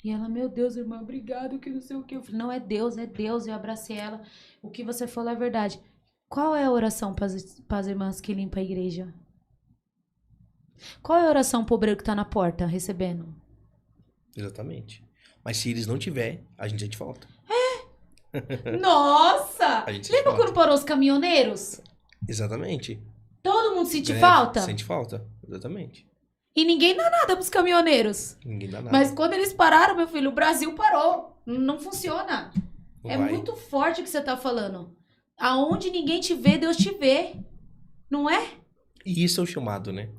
E ela, meu Deus, irmã, obrigado, que não sei o que. Eu falei, não, é Deus, é Deus. Eu abracei ela. O que você falou é verdade. Qual é a oração pras irmãs que limpam a igreja? Qual é a oração pro obreiro que tá na porta recebendo? Exatamente. Mas se eles não tiverem, a gente sente falta. Nossa! A gente sente Lembra falta. quando parou os caminhoneiros? Exatamente. Todo mundo sentiu É, falta? Sente falta, exatamente. E ninguém dá nada pros caminhoneiros. Ninguém dá nada. Mas quando eles pararam, meu filho, o Brasil parou. Não funciona. Não É vai. muito forte o que você tá falando. Aonde ninguém te vê, Deus te vê. Não é? E isso é o chamado, né?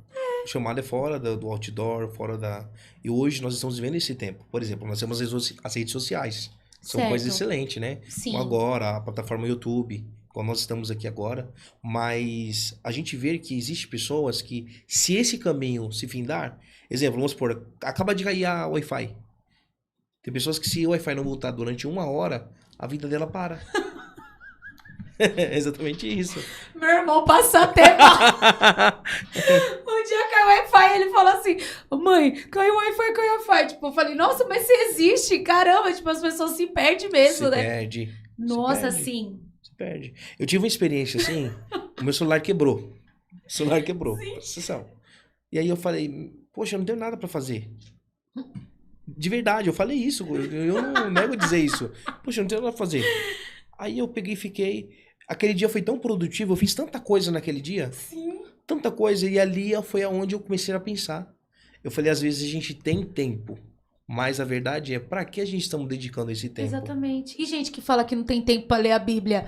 O chamado é fora do outdoor, fora da... E hoje nós estamos vivendo esse tempo. Por exemplo, nós temos as redes sociais. São Certo. coisas excelentes, né? Sim. Como agora, a plataforma YouTube, como nós estamos aqui agora. Mas a gente vê que existem pessoas que, se esse caminho se findar... Exemplo, vamos supor, acaba de cair a Wi-Fi. Tem pessoas que, se o Wi-Fi não voltar durante 1 hora, a vida dela para. É exatamente isso. Meu irmão passa até mal. Um dia caiu o Wi-Fi, ele falou assim, mãe, caiu o Wi-Fi, caiu o Wi-Fi. Tipo, eu falei, nossa, mas você existe? Caramba, tipo, as pessoas se perdem mesmo, Se né? perde. Nossa, se perde. sim. Se perde. Eu tive uma experiência assim, o meu celular quebrou. O celular quebrou. Sim. Presta atenção. E aí eu falei, poxa, eu não tenho nada pra fazer. De verdade, eu falei isso. Eu não nego dizer isso. Poxa, eu não tenho nada pra fazer. Aí eu peguei e fiquei... Aquele dia foi tão produtivo, eu fiz tanta coisa naquele dia. Sim. Tanta coisa. E ali foi aonde eu comecei a pensar. Eu falei, às vezes a gente tem tempo. Mas a verdade é, pra que a gente estamos dedicando esse tempo? Exatamente. E gente que fala que não tem tempo pra ler a Bíblia.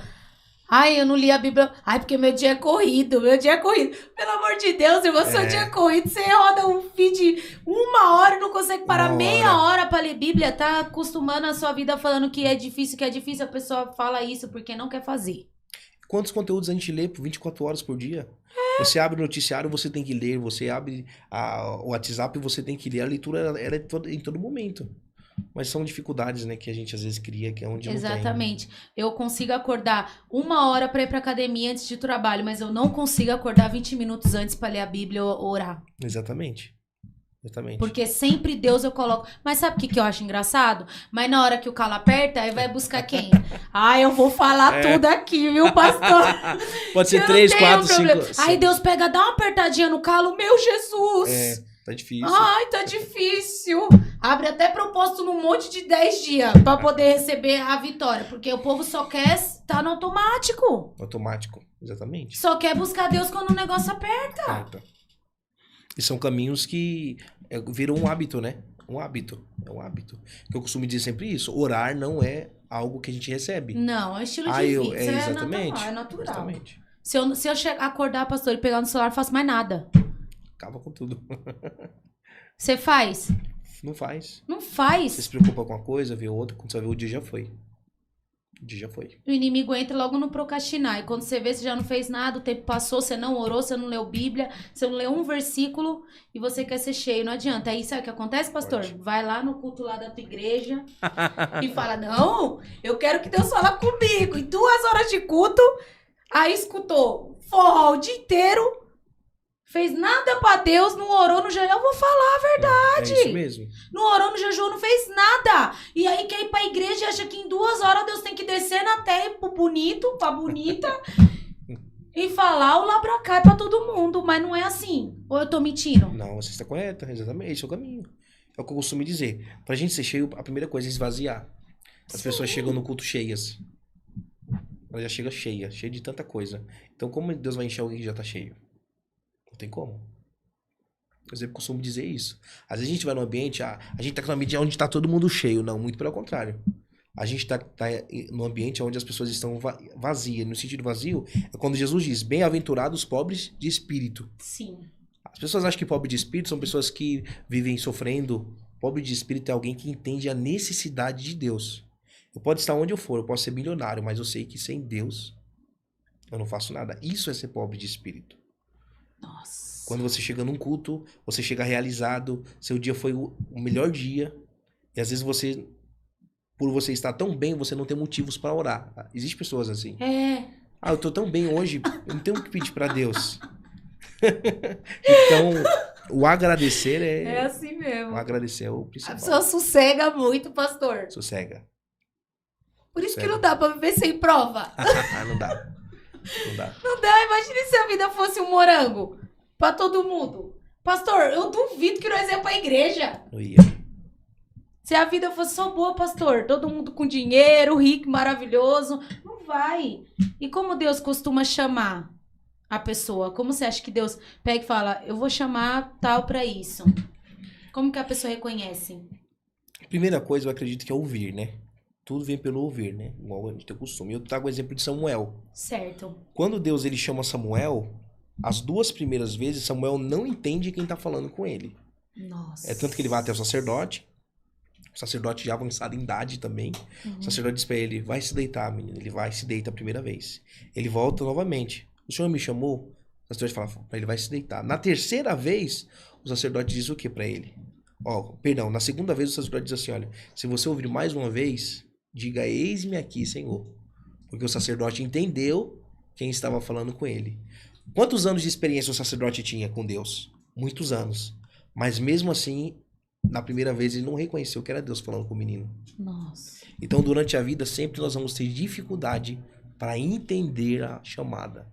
Ai, eu não li a Bíblia. Ai, porque meu dia é corrido. Meu dia é corrido. Pelo amor de Deus, irmão, seu dia é corrido. Você roda um feed 1 hora e não consegue parar 1 meia hora pra ler Bíblia. Tá acostumando a sua vida falando que é difícil, que é difícil. A pessoa fala isso porque não quer fazer. Quantos conteúdos a gente lê por 24 horas por dia? Você abre o noticiário, você tem que ler. Você abre o WhatsApp, você tem que ler. A leitura ela é em todo momento. Mas são dificuldades, né, que a gente às vezes cria, que é onde não tem. Exatamente. Eu consigo acordar 1 hora pra ir pra academia antes de trabalho, mas eu não consigo acordar 20 minutos antes pra ler a Bíblia ou orar. Exatamente. Exatamente. Porque sempre Deus eu coloco. Mas sabe o que eu acho engraçado? Mas na hora que o calo aperta, aí vai buscar quem? Ah, eu vou falar tudo aqui, viu, pastor? Pode ser Eu 3, não tenho 4, problema. 5. Aí Deus pega, dá uma apertadinha no calo, meu Jesus! Tá difícil. Ai, tá difícil. Abre até propósito num monte de 10 dias pra poder receber a vitória. Porque o povo só quer estar no automático. Automático. Exatamente. Só quer buscar Deus quando o negócio aperta. Aperta. E são caminhos que viram um hábito, né? Um hábito. É um hábito. Que eu costumo dizer sempre isso. Orar não é algo que a gente recebe. Não, é estilo de vida. Isso Exatamente. é natural. Exatamente. Se eu acordar, pastor, e pegar no celular, não faço mais nada. Acaba com tudo. Você faz? Não faz. Não Você faz. se preocupa com uma coisa, vê outra, quando você vai ver o dia já foi. O dia já foi. O inimigo entra logo no procrastinar. E quando você vê, você já não fez nada, o tempo passou, você não orou, você não leu Bíblia, você não leu um versículo e você quer ser cheio. Não adianta. Aí sabe o que acontece, pastor? Pode. Vai lá no culto lá da tua igreja e fala, não, eu quero que Deus fale comigo. Em 2 horas de culto, aí escutou forró o dia inteiro, fez nada pra Deus, não orou no jejum. Eu vou falar a verdade. É isso mesmo. Não orou no jejum, não fez nada. E aí quer ir pra igreja e acha que em 2 horas Deus tem que descer na terra pro bonito, pra bonita, e falar o lá pra cá pra todo mundo. Mas não é assim. Ou eu tô mentindo? Não, você está correta, exatamente. Esse é o caminho. É o que eu costumo dizer. Pra gente ser cheio, a primeira coisa é esvaziar. As pessoas chegam no culto cheias. Ela já chega cheia de tanta coisa. Então, como Deus vai encher alguém que já tá cheio? Não tem como. Eu sempre costumo dizer isso. Às vezes a gente vai num ambiente, a gente tá num ambiente onde tá todo mundo cheio. Não, muito pelo contrário. A gente tá num ambiente onde as pessoas estão vazias. No sentido vazio, é quando Jesus diz, bem-aventurados os pobres de espírito. Sim. As pessoas acham que pobre de espírito são pessoas que vivem sofrendo. Pobre de espírito é alguém que entende a necessidade de Deus. Eu posso estar onde eu for, eu posso ser milionário, mas eu sei que sem Deus eu não faço nada. Isso é ser pobre de espírito. Nossa. Quando você chega num culto, você chega realizado, seu dia foi o melhor dia, e às vezes você, por você estar tão bem, você não tem motivos para orar. Existem pessoas assim. Eu tô tão bem hoje, eu não tenho o que pedir para Deus. Então, o agradecer é assim mesmo. O agradecer é o principal. A pessoa sossega muito, pastor. Sossega. Por isso que não dá pra viver sem prova. Não dá. Não dá. Não dá. Imagine se a vida fosse um morango pra todo mundo. Pastor, eu duvido que nós ia pra igreja. Não ia. Se a vida fosse só boa, pastor, todo mundo com dinheiro, rico, maravilhoso, não vai. E como Deus costuma chamar a pessoa? Como você acha que Deus pega e fala, eu vou chamar tal pra isso? Como que a pessoa reconhece? Primeira coisa, eu acredito que é ouvir, né? Tudo vem pelo ouvir, né? Igual a gente tem o costume. Eu trago o exemplo de Samuel. Certo. Quando Deus ele chama Samuel, as 2 primeiras vezes, Samuel não entende quem tá falando com ele. Nossa. É tanto que ele vai até o sacerdote já avançado em idade também. O sacerdote diz pra ele, vai se deitar, menino. Ele vai se deita a primeira vez. Ele volta novamente. O senhor me chamou? O sacerdote fala pra ele, vai se deitar. Na terceira vez, o sacerdote diz o que pra ele? Na segunda vez o sacerdote diz assim, olha, se você ouvir mais uma vez, diga, eis-me aqui, Senhor. Porque o sacerdote entendeu quem estava falando com ele. Quantos anos de experiência o sacerdote tinha com Deus? Muitos anos. Mas mesmo assim, na primeira vez ele não reconheceu que era Deus falando com o menino. Nossa. Então, durante a vida, sempre nós vamos ter dificuldade para entender a chamada.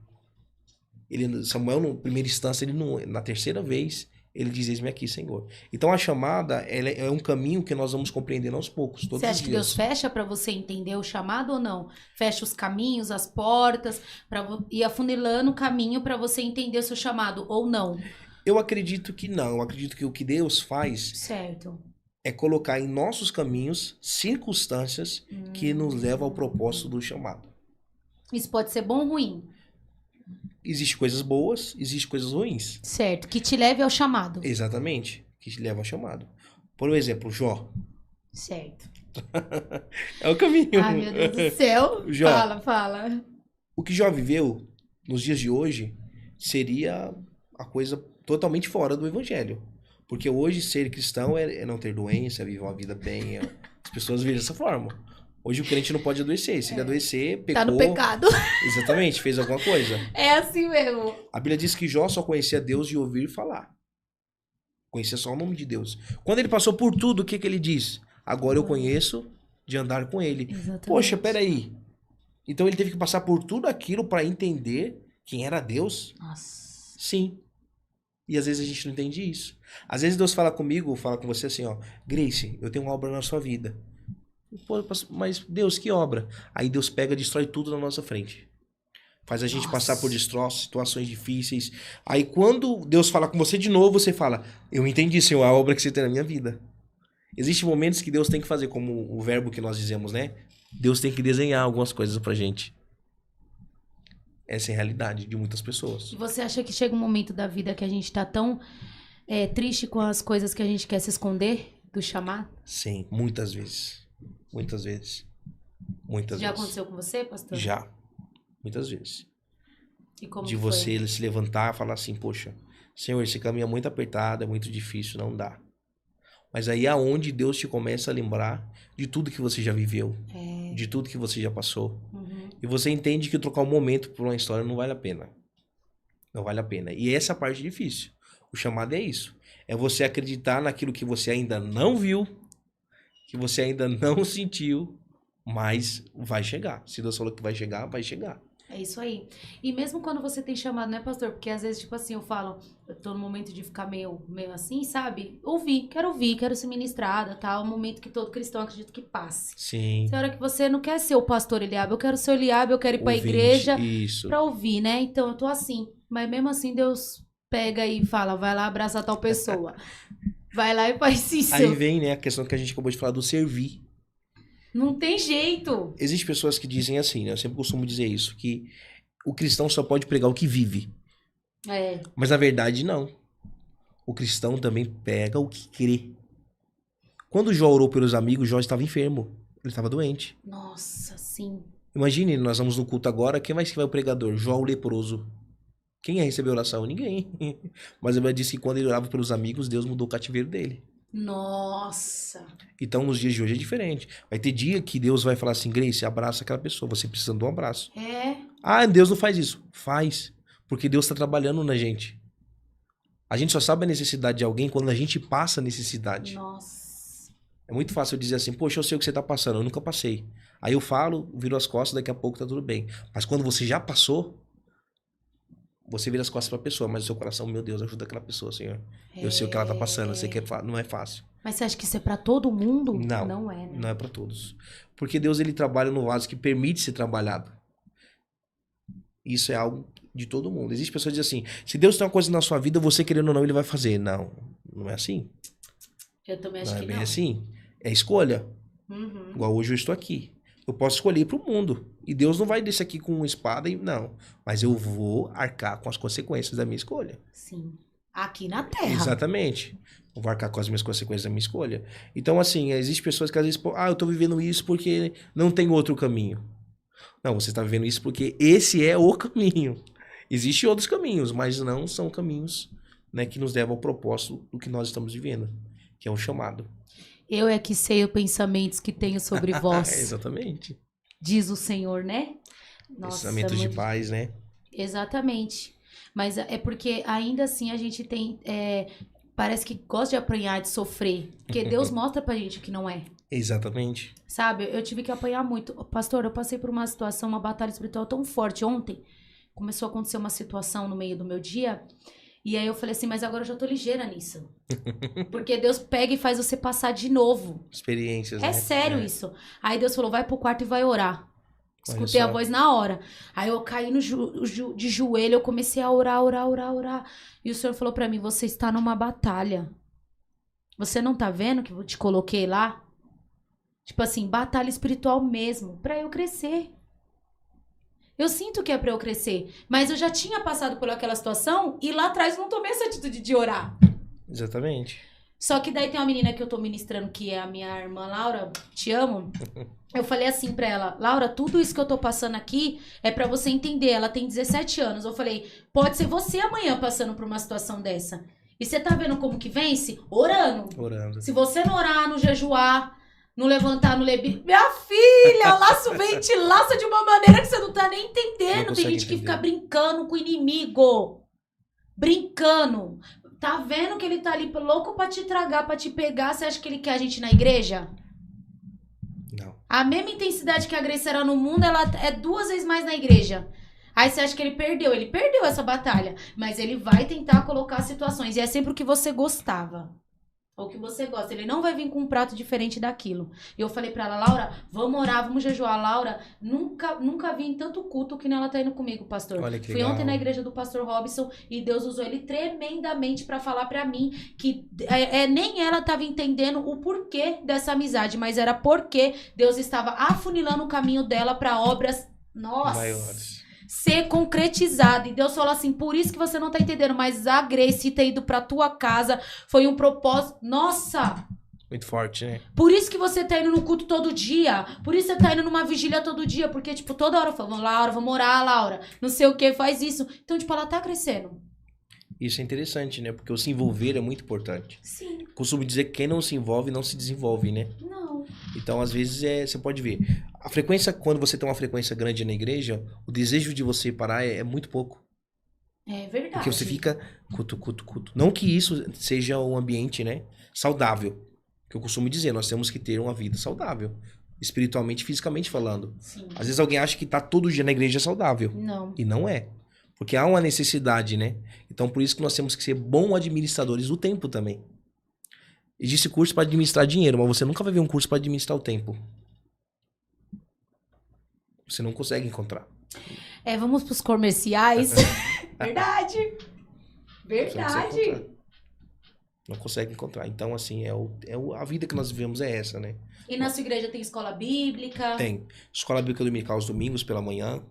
Samuel, na primeira instância, na terceira vez, ele diz, eis-me aqui, Senhor. Então, a chamada é um caminho que nós vamos compreendendo aos poucos, todos os dias. Você acha que Deus fecha para você entender o chamado ou não? Fecha os caminhos, as portas, para ir afunilando o caminho para você entender o seu chamado ou não? Eu acredito que não. Eu acredito que o que Deus faz certo. É colocar em nossos caminhos circunstâncias que nos levam ao propósito do chamado. Isso pode ser bom ou ruim? Existem coisas boas, existem coisas ruins. Certo, que te leve ao chamado. Exatamente, que te leva ao chamado. Por exemplo, Jó. Certo. É o caminho. Ai, meu Deus do céu. Jó, fala. O que Jó viveu nos dias de hoje seria a coisa totalmente fora do evangelho. Porque hoje ser cristão é não ter doença, é viver uma vida bem. As pessoas vivem dessa forma. Hoje o crente não pode adoecer. Se ele adoecer, pecou. Tá no pecado. Exatamente, fez alguma coisa. É assim mesmo. A Bíblia diz que Jó só conhecia Deus de ouvir falar. Conhecia só o nome de Deus. Quando ele passou por tudo, o que ele diz? Agora eu conheço de andar com ele. Exatamente. Poxa, peraí. Então ele teve que passar por tudo aquilo para entender quem era Deus? Nossa. Sim. E às vezes a gente não entende isso. Às vezes Deus fala comigo, fala com você assim, ó, Grace, eu tenho uma obra na sua vida. Pô, mas Deus, que obra? Aí Deus pega e destrói tudo na nossa frente. Faz a gente passar por destroços, situações difíceis. Aí quando Deus fala com você de novo, você fala, eu entendi, Senhor, a obra que você tem na minha vida. Existem momentos que Deus tem que fazer, como o verbo que nós dizemos, né? Deus tem que desenhar algumas coisas pra gente. Essa é a realidade de muitas pessoas. E você acha que chega um momento da vida que a gente tá tão triste com as coisas que a gente quer se esconder do chamado? Sim, muitas vezes. Muitas vezes. Muitas vezes. Já aconteceu com você, pastor? Já. Muitas vezes. E como de você se levantar e falar assim, poxa, Senhor, esse caminho é muito apertado, é muito difícil, não dá. Mas aí é onde Deus te começa a lembrar de tudo que você já viveu, de tudo que você já passou. E você entende que trocar um momento por uma história não vale a pena. Não vale a pena. E essa é a parte difícil. O chamado é isso. É você acreditar naquilo que você ainda não viu, que você ainda não sentiu, mas vai chegar. Se Deus falou que vai chegar, vai chegar. É isso aí. E mesmo quando você tem chamado, né, pastor? Porque às vezes, tipo assim, eu falo, eu tô no momento de ficar meio assim, sabe? Ouvir, quero ser ministrada, tal. É um momento que todo cristão acredito que passe. Sim. Tem hora que você não quer ser o pastor Eliabe, eu quero ser o Eliabe, eu quero ir pra Ouvinte, igreja isso. pra ouvir, né? Então eu tô assim. Mas mesmo assim, Deus pega e fala, vai lá abraçar tal pessoa. Vai lá e faz isso. Aí vem, né, a questão que a gente acabou de falar do servir. Não tem jeito. Existem pessoas que dizem assim, né? Eu sempre costumo dizer isso, que o cristão só pode pregar o que vive. É. Mas na verdade, não. O cristão também pega o que crê. Quando Jó orou pelos amigos, Jó estava enfermo. Ele estava doente. Nossa, sim. Imagine, nós vamos no culto agora, quem vai ser o pregador? Jó o leproso. Quem ia receber oração? Ninguém. Mas ele disse que quando ele orava pelos amigos, Deus mudou o cativeiro dele. Nossa. Então, nos dias de hoje é diferente. Vai ter dia que Deus vai falar assim, Grace, abraça aquela pessoa, você precisa de um abraço. É. Ah, Deus não faz isso. Faz. Porque Deus está trabalhando na gente. A gente só sabe a necessidade de alguém quando a gente passa a necessidade. Nossa. É muito fácil eu dizer assim, poxa, eu sei o que você tá passando, eu nunca passei. Aí eu falo, viro as costas, daqui a pouco tá tudo bem. Mas quando você já passou, você vira as costas pra pessoa, mas o seu coração, meu Deus, ajuda aquela pessoa, Senhor. Eu sei o que ela tá passando, eu sei que não é fácil. Mas você acha que isso é pra todo mundo? Não, Não é, né? não é pra todos. Porque Deus, ele trabalha no vaso que permite ser trabalhado. Isso é algo de todo mundo. Existem pessoas que dizem assim, se Deus tem uma coisa na sua vida, você querendo ou não, ele vai fazer. Não, não é assim. Eu também acho Não é que bem não. assim. É escolha. Uhum. Igual hoje eu estou aqui. Eu posso escolher para o mundo. E Deus não vai descer aqui com uma espada e não. Mas eu vou arcar com as consequências da minha escolha. Sim. Aqui na Terra. Exatamente. Eu vou arcar com as minhas consequências da minha escolha. Então, assim, existem pessoas que às vezes, eu tô vivendo isso porque não tem outro caminho. Não, você está vivendo isso porque esse é o caminho. Existem outros caminhos, mas não são caminhos, né, que nos levam ao propósito do que nós estamos vivendo, que é o chamado. Eu é que sei os pensamentos que tenho sobre vós, Exatamente. diz o Senhor, né? Nossa, Pensamentos de muito... paz, né? Exatamente. Mas é porque ainda assim a gente tem... parece que gosta de apanhar, de sofrer. Porque Deus mostra pra gente o que não é. Exatamente. Sabe? Eu tive que apanhar muito. Pastor, eu passei por uma situação, uma batalha espiritual tão forte ontem. Começou a acontecer uma situação no meio do meu dia. E aí eu falei assim, mas agora eu já tô ligeira nisso. Porque Deus pega e faz você passar de novo. Experiências, né? É sério isso. Aí Deus falou, vai pro quarto e vai orar. Olha Escutei a só. voz na hora. Aí eu caí de joelho, eu comecei a orar. E o Senhor falou pra mim, você está numa batalha. Você não tá vendo que eu te coloquei lá? Tipo assim, batalha espiritual mesmo, pra eu crescer. Eu sinto que é pra eu crescer, mas eu já tinha passado por aquela situação e lá atrás não tomei essa atitude de orar. Exatamente. Só que daí tem uma menina que eu tô ministrando, que é a minha irmã Laura, te amo. Eu falei assim pra ela, Laura, tudo isso que eu tô passando aqui é pra você entender. Ela tem 17 anos. Eu falei, pode ser você amanhã passando por uma situação dessa. E você tá vendo como que vence? Orando. Orando. Se você não orar, não jejuar, não levantar, não ler... Minha filha, o laço vem e te laça de uma maneira que você não tá nem entendendo. Não Tem consegue gente que entender. fica brincando com o inimigo. Brincando. Tá vendo que ele tá ali louco pra te tragar, pra te pegar. Você acha que ele quer a gente na igreja? Não. A mesma intensidade que a Grace era no mundo, ela é 2 vezes mais na igreja. Aí você acha que ele perdeu. Ele perdeu essa batalha. Mas ele vai tentar colocar situações. E é sempre o que você gostava. Ou o que você gosta. Ele não vai vir com um prato diferente daquilo. E eu falei pra ela, Laura, vamos orar, vamos jejuar. Laura, nunca vi em tanto culto que nem ela tá indo comigo, pastor. Olha que Fui legal. ontem na igreja do pastor Robson e Deus usou ele tremendamente pra falar pra mim que nem ela tava entendendo o porquê dessa amizade, mas era porque Deus estava afunilando o caminho dela pra obras, nossa, Maiores. ser concretizado. E Deus falou assim, por isso que você não tá entendendo, mas a Grace ter ido pra tua casa foi um propósito. Nossa! Muito forte, né? Por isso que você tá indo no culto todo dia. Por isso você tá indo numa vigília todo dia. Porque, tipo, toda hora eu falo, Laura, vamos orar, Laura. Não sei o que, faz isso. Então, tipo, ela tá crescendo. Isso é interessante, né? Porque o se envolver é muito importante. Sim. Costumo dizer que quem não se envolve não se desenvolve, né? Não. Então, às vezes, você pode ver. A frequência, quando você tem uma frequência grande na igreja, o desejo de você parar é muito pouco. É verdade. Porque você fica cuto. Não que isso seja um ambiente, né, saudável. Que eu costumo dizer, nós temos que ter uma vida saudável. espiritualmente, fisicamente falando. Sim. Às vezes alguém acha que tá todo dia na igreja saudável. Não. E não é. Porque há uma necessidade, né? Então, por isso que nós temos que ser bons administradores do tempo também. Existe curso para administrar dinheiro, mas você nunca vai ver um curso para administrar o tempo. Você não consegue encontrar. Vamos pros comerciais. Verdade. Você não consegue Verdade. encontrar. Não consegue encontrar. Então, assim, a vida que nós vivemos é essa, né? E na sua igreja tem escola bíblica? Tem escola bíblica dominical aos domingos pela manhã.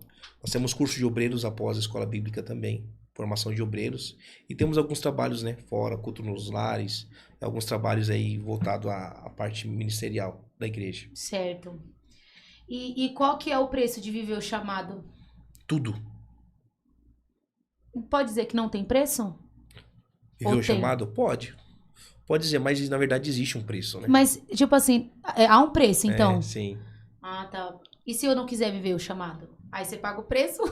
Nós temos curso de obreiros após a escola bíblica também. Formação de obreiros. E temos alguns trabalhos, né? Fora, culto nos lares. Alguns trabalhos aí voltados à parte ministerial da igreja. Certo. E qual que é o preço de viver o chamado? Tudo. Pode dizer que não tem preço? Viver Ou o tem? chamado? Pode. Pode dizer, mas na verdade existe um preço, né? Mas, tipo assim, há um preço, então? É, sim. Ah, tá. E se eu não quiser viver o chamado? Aí você paga o preço?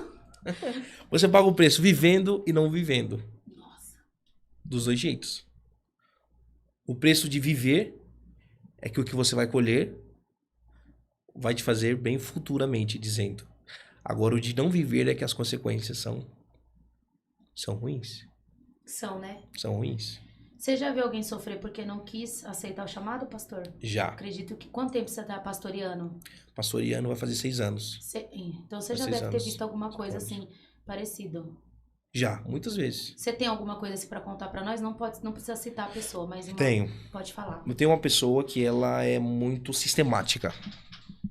Você paga o preço vivendo e não vivendo. Nossa. Dos dois jeitos. O preço de viver é que o que você vai colher vai te fazer bem futuramente, dizendo. Agora, o de não viver é que as consequências são ruins. São, né? São ruins. Você já viu alguém sofrer porque não quis aceitar o chamado, pastor? Já. Acredito que... Quanto tempo você tá pastoreando? Pastoreando vai fazer 6 anos. Então você já Faz 6 deve ter anos. visto alguma coisa Anos. assim, parecido. Já, muitas vezes. Você tem alguma coisa assim pra contar pra nós? Não precisa citar a pessoa, mas Tenho. pode falar. Eu tenho uma pessoa que ela é muito sistemática.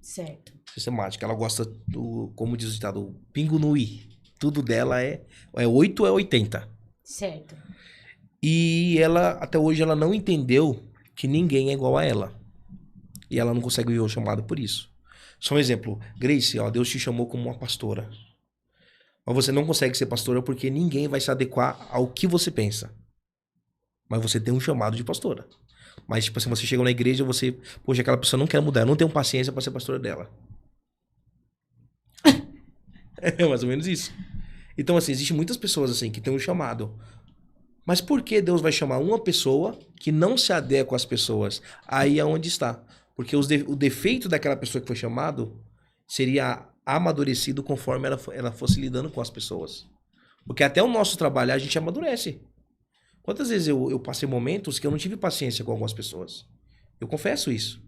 Certo. Sistemática. Ela gosta do, como diz o ditado, pingo no i. Tudo dela é 8 ou é 80. Certo. E ela, até hoje, ela não entendeu que ninguém é igual a ela. E ela não consegue viver o chamado por isso. Só um exemplo. Grace, ó, Deus te chamou como uma pastora. Mas você não consegue ser pastora porque ninguém vai se adequar ao que você pensa. Mas você tem um chamado de pastora. Mas, tipo assim, você chega na igreja, poxa, aquela pessoa não quer mudar, eu não tenho paciência pra ser pastora dela. É mais ou menos isso. Então, assim, existem muitas pessoas, assim, que têm um chamado. Mas por que Deus vai chamar uma pessoa que não se adequa às pessoas? Aí é onde está. Porque o defeito daquela pessoa que foi chamado seria amadurecido conforme ela fosse lidando com as pessoas. Porque até o nosso trabalho a gente amadurece. Quantas vezes eu passei momentos que eu não tive paciência com algumas pessoas? Eu confesso isso.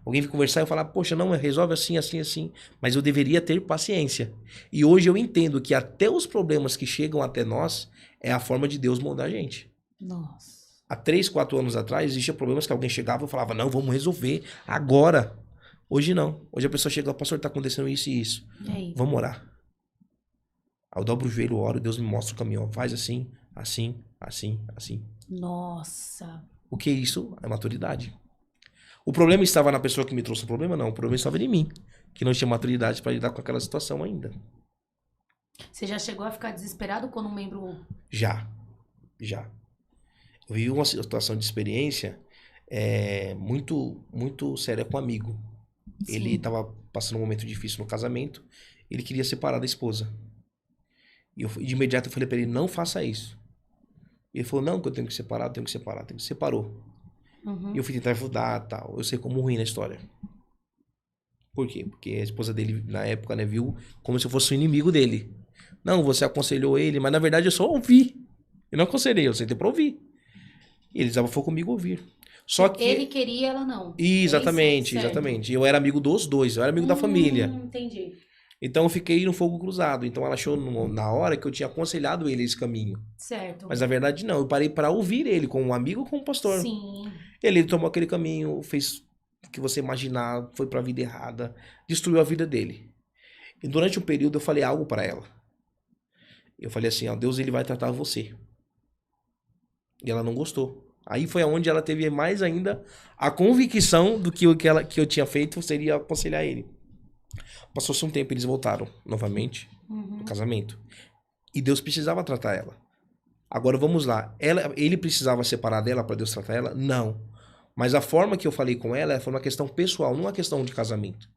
Alguém vem conversar e eu falar, poxa, não, resolve assim, assim, assim. Mas eu deveria ter paciência. E hoje eu entendo que até os problemas que chegam até nós é a forma de Deus moldar a gente. Nossa. Há 3, 4 anos atrás, existiam problemas que alguém chegava e falava, não, vamos resolver agora. Hoje não. Hoje a pessoa chega, pastor, tá acontecendo isso e isso. E aí? Vamos orar. Aí eu dobro o joelho, oro, Deus me mostra o caminho. Ó, faz assim, assim, assim, assim. Nossa. O que é isso? É maturidade. O problema estava na pessoa que me trouxe o problema? Não. O problema estava em mim, que não tinha maturidade para lidar com aquela situação ainda. Você já chegou a ficar desesperado quando um membro... Já. Eu vivi uma situação de experiência muito, muito séria com um amigo. Ele Sim. estava passando um momento difícil no casamento. Ele queria separar da esposa. E de imediato eu falei para ele, não faça isso. Ele falou, não, que eu tenho que separar. Separou. Uhum. E eu fui tentar ajudar, tal. Eu sei como ruim na história. Por quê? Porque a esposa dele, na época, né, viu como se eu fosse o inimigo dele. Não, você aconselhou ele, mas na verdade eu só ouvi. Eu não aconselhei, eu sentei pra ouvir. E ele desabafou comigo ouvir. Só que... Ele queria, ela não. Exatamente, É isso? Certo. exatamente. Eu era amigo dos dois, eu era amigo da família. Entendi. Então eu fiquei no fogo cruzado. Então ela achou na hora que eu tinha aconselhado ele esse caminho. Certo. Mas na verdade não, eu parei pra ouvir ele como um amigo ou como pastor. Sim. Ele tomou aquele caminho, fez o que você imaginar, foi pra vida errada, destruiu a vida dele. E durante um período eu falei algo pra ela. Eu falei assim, ó, Deus ele vai tratar você. E ela não gostou. Aí foi onde ela teve mais ainda a convicção do que eu tinha feito seria aconselhar ele. Passou-se um tempo, eles voltaram novamente no casamento. E Deus precisava tratar ela. Agora vamos lá. Ele precisava separar dela para Deus tratar ela? Não. Mas a forma que eu falei com ela foi uma questão pessoal, não uma questão de casamento.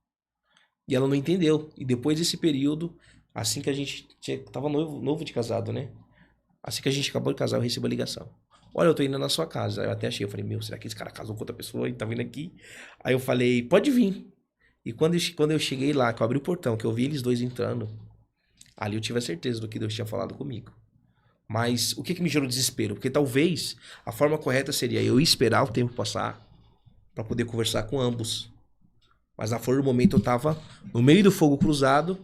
E ela não entendeu. E depois desse período, assim que a gente tava novo de casado, né? Assim que a gente acabou de casar, eu recebi a ligação. Olha, eu tô indo na sua casa. Aí eu até achei, eu falei, meu, será que esse cara casou com outra pessoa e tá vindo aqui? Aí eu falei, pode vir. E quando eu cheguei lá, que eu abri o portão, que eu vi eles dois entrando, ali eu tive a certeza do que Deus tinha falado comigo. Mas o que me gerou desespero? Porque talvez a forma correta seria eu esperar o tempo passar para poder conversar com ambos. Mas na flor do momento eu tava no meio do fogo cruzado,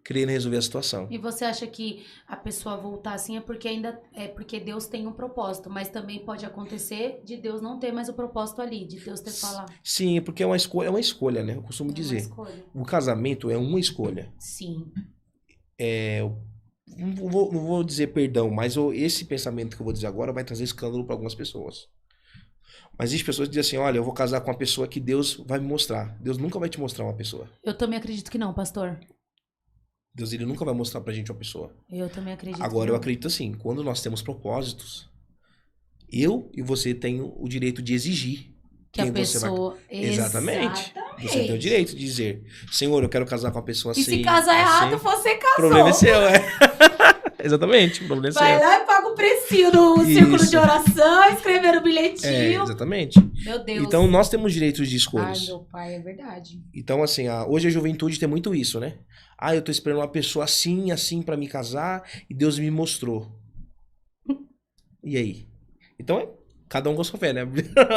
querendo resolver a situação. E você acha que a pessoa voltar assim é porque Deus tem um propósito, mas também pode acontecer de Deus não ter mais o propósito ali, de Deus ter falado. Sim, porque é uma escolha, né? Eu costumo dizer. Escolha. O casamento é uma escolha. Sim. Não vou dizer perdão, mas esse pensamento que eu vou dizer agora vai trazer escândalo para algumas pessoas. Mas existem pessoas que dizem assim, olha, eu vou casar com uma pessoa que Deus vai me mostrar. Deus nunca vai te mostrar uma pessoa. Eu também acredito que não, pastor. Deus, ele nunca vai mostrar pra gente uma pessoa. Eu também acredito. Agora, eu acredito assim, quando nós temos propósitos, eu e você tem o direito de exigir que a pessoa... Exatamente. Você tem o direito de dizer, Senhor, eu quero casar com a pessoa assim. E se casar errado, você casou. O problema é seu, Exatamente, o problema é seu. Vai lá e paga o precinho no círculo de oração, escrever o bilhetinho. Exatamente. Meu Deus. Então, nós temos direitos de escolhas. Ai, meu pai, é verdade. Então, assim, hoje a juventude tem muito isso, né? Eu tô esperando uma pessoa assim pra me casar e Deus me mostrou. E aí? Então, cada um com a sua fé, né?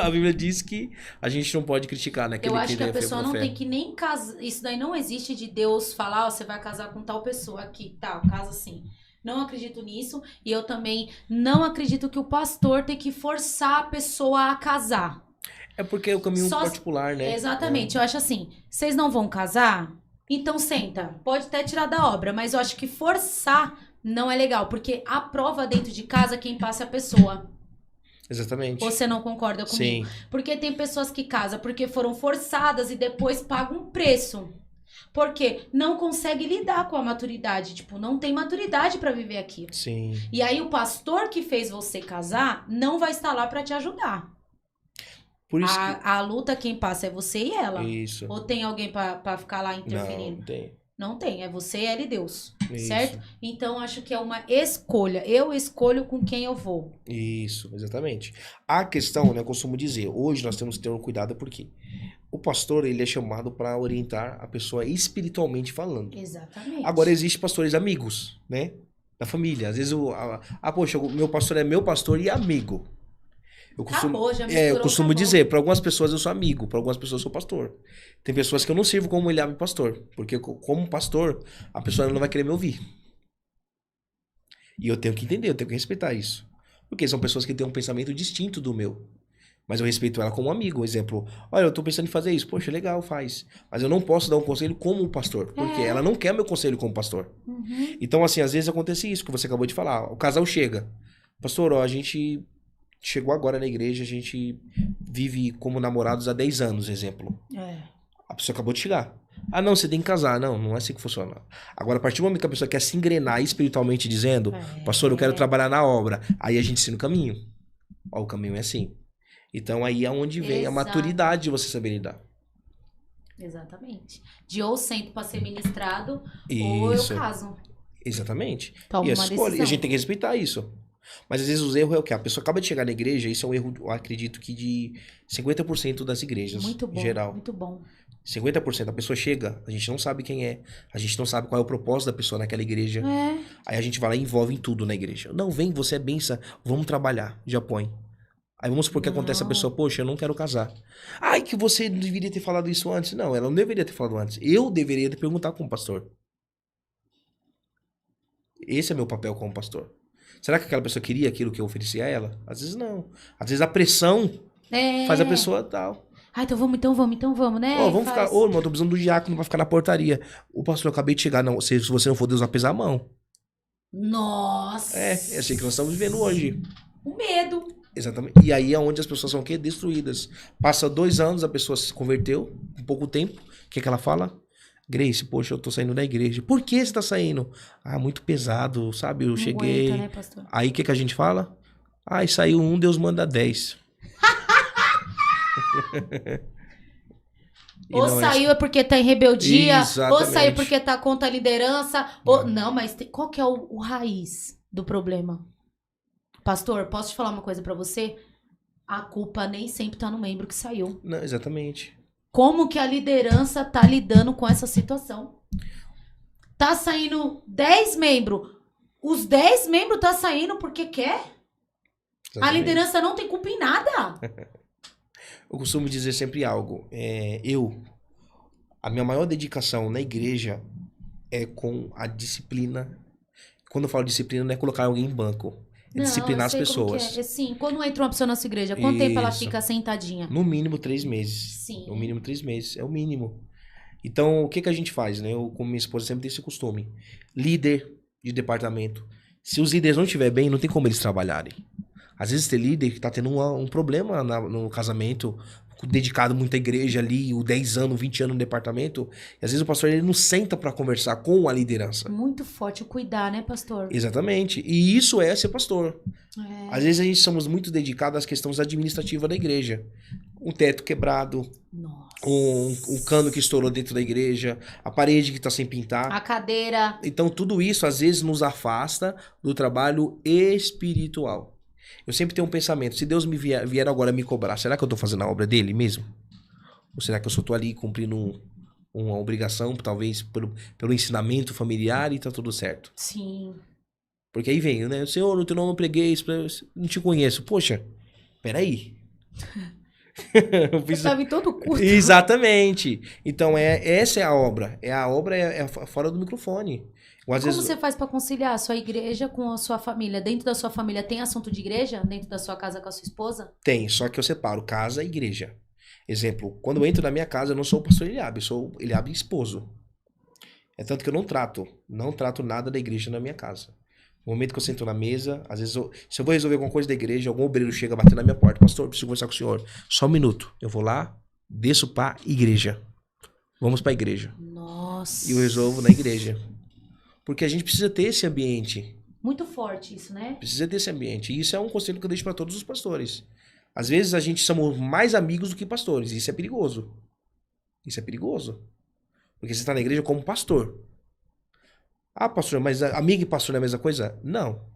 A Bíblia diz que a gente não pode criticar, né? Eu acho que a pessoa não tem que nem casar. Isso daí não existe de Deus falar, você vai casar com tal pessoa aqui, tal, casa assim. Não acredito nisso. E eu também não acredito que o pastor tem que forçar a pessoa a casar. É porque é o caminho particular, né? Exatamente. Eu acho assim, vocês não vão casar? Então senta. Pode até tirar da obra, mas eu acho que forçar não é legal. Porque a prova dentro de casa, quem passa é a pessoa. Exatamente. Você não concorda comigo? Sim. Porque tem pessoas que casam porque foram forçadas e depois pagam um preço. Porque não consegue lidar com a maturidade. Tipo, não tem maturidade pra viver aquilo. Sim. E aí o pastor que fez você casar não vai estar lá pra te ajudar. Por isso a luta quem passa é você e ela. Isso. Ou tem alguém pra ficar lá interferindo? Não tem. Não tem, é você, ela e Deus, Isso. certo? Então, acho que é uma escolha. Eu escolho com quem eu vou. Isso, exatamente. A questão, né, eu costumo dizer, hoje nós temos que ter um cuidado porque o pastor, ele é chamado para orientar a pessoa espiritualmente falando. Exatamente. Agora, existem pastores amigos, né, da família. Às vezes, poxa, o meu pastor é meu pastor e amigo. Eu costumo dizer, para algumas pessoas eu sou amigo, para algumas pessoas eu sou pastor. Tem pessoas que eu não sirvo como ele abre pastor, porque como pastor, a pessoa não vai querer me ouvir. E eu tenho que entender, eu tenho que respeitar isso. Porque são pessoas que têm um pensamento distinto do meu. Mas eu respeito ela como amigo. Exemplo, olha, eu tô pensando em fazer isso. Poxa, legal, faz. Mas eu não posso dar um conselho como pastor, porque ela não quer meu conselho como pastor. Uhum. Então, assim, às vezes acontece isso que você acabou de falar. O casal chega. Pastor, a gente chegou agora na igreja, a gente vive como namorados há 10 anos, exemplo. A pessoa acabou de chegar. Não, você tem que casar. Não é assim que funciona. Agora, a partir do momento que a pessoa quer se engrenar espiritualmente dizendo, pastor, eu quero trabalhar na obra, aí a gente ensina o caminho. O caminho é assim. Então, aí é onde vem a maturidade de você saber lidar. Exatamente. De ou sento para ser ministrado, Isso. ou eu caso. Exatamente. Toma e uma decisão. E a gente tem que respeitar isso. Mas às vezes os erros é o quê? A pessoa acaba de chegar na igreja, isso é um erro, eu acredito que de 50% das igrejas, muito bom, em geral. Muito bom. 50%. A pessoa chega, a gente não sabe quem é, a gente não sabe qual é o propósito da pessoa naquela igreja. Aí a gente vai lá e envolve em tudo na igreja. Não, vem, você é benção, vamos trabalhar, já põe. Aí vamos supor que acontece a pessoa, poxa, eu não quero casar. Que você não deveria ter falado isso antes. Não, ela não deveria ter falado antes. Eu deveria ter perguntado como pastor. Esse é meu papel como pastor. Será que aquela pessoa queria aquilo que eu oferecia a ela? Às vezes não. Às vezes a pressão faz a pessoa tal. Então vamos, né? Vamos ficar. Irmão, tô precisando do diácono pra ficar na portaria. O pastor, eu acabei de chegar. Não, se você não for, Deus vai pesar a mão. Nossa! É assim que nós estamos vivendo hoje. O medo. Exatamente. E aí é onde as pessoas são o quê? Destruídas. Passa 2 anos, a pessoa se converteu, em pouco tempo. O que ela fala? Grace, poxa, eu tô saindo da igreja. Por que você tá saindo? Muito pesado, sabe? Eu cheguei. Aguenta, né, pastor? Aí o que a gente fala? Saiu 1, Deus manda 10. Ou saiu é porque tá em rebeldia, Exatamente. ou saiu porque tá contra a liderança. Não, mas qual que é o raiz do problema? Pastor, posso te falar uma coisa pra você? A culpa nem sempre tá no membro que saiu. Não, exatamente. Como que a liderança tá lidando com essa situação? Tá saindo 10 membros. Os 10 membros tá saindo porque quer? A Exatamente. liderança não tem culpa em nada. Eu costumo dizer sempre algo. A minha maior dedicação na igreja é com a disciplina. Quando eu falo disciplina, não é colocar alguém em banco. É Não, disciplinar eu as sei como que pessoas. é. Sim, quando entra uma pessoa na sua igreja, quanto tempo ela Isso. fica sentadinha? No mínimo 3 meses. Sim. No mínimo 3 meses. É o mínimo. Então, o que a gente faz, né? Eu, com minha esposa, sempre tenho esse costume. Líder de departamento. Se os líderes não estiverem bem, não tem como eles trabalharem. Às vezes tem líder que tá tendo um problema no casamento, dedicado muito à igreja ali, o 10 anos, 20 anos no departamento, e às vezes o pastor ele não senta para conversar com a liderança. Muito forte o cuidar, né, pastor? Exatamente. E isso é ser pastor. É. Às vezes a gente somos muito dedicados às questões administrativas da igreja. Um teto quebrado, Nossa. um cano que estourou dentro da igreja, a parede que está sem pintar. A cadeira. Então tudo isso às vezes nos afasta do trabalho espiritual. Eu sempre tenho um pensamento, se Deus me vier agora me cobrar, será que eu estou fazendo a obra dele mesmo? Ou será que eu só estou ali cumprindo uma obrigação, talvez pelo ensinamento familiar e tá tudo certo? Sim. Porque aí vem, né? Senhor, no teu nome eu preguei, não te conheço. Poxa, peraí. Eu estava em todo curso. Exatamente. Então, essa é a obra. A obra é fora do microfone. Ou, às Como vezes, você faz para conciliar a sua igreja com a sua família? Dentro da sua família tem assunto de igreja? Dentro da sua casa com a sua esposa? tem, só que eu separo casa e igreja. Exemplo, quando eu entro na minha casa, eu não sou o pastor Eliabe, eu sou o Eliabe esposo. É tanto que eu não trato nada da igreja na minha casa. No momento que eu sento na mesa, às vezes, se eu vou resolver alguma coisa da igreja, algum obreiro chega batendo na minha porta. Pastor, preciso conversar com o senhor. Só um minuto. Eu vou lá, desço pra igreja. Vamos pra igreja. Nossa. E eu resolvo na igreja. Porque a gente precisa ter esse ambiente. Muito forte isso, né? Precisa ter esse ambiente. E isso é um conselho que eu deixo pra todos os pastores. Às vezes a gente somos mais amigos do que pastores. Isso é perigoso. Isso é perigoso. Porque você está na igreja como pastor. Ah, pastor, mas amigo e pastor é a mesma coisa? Não.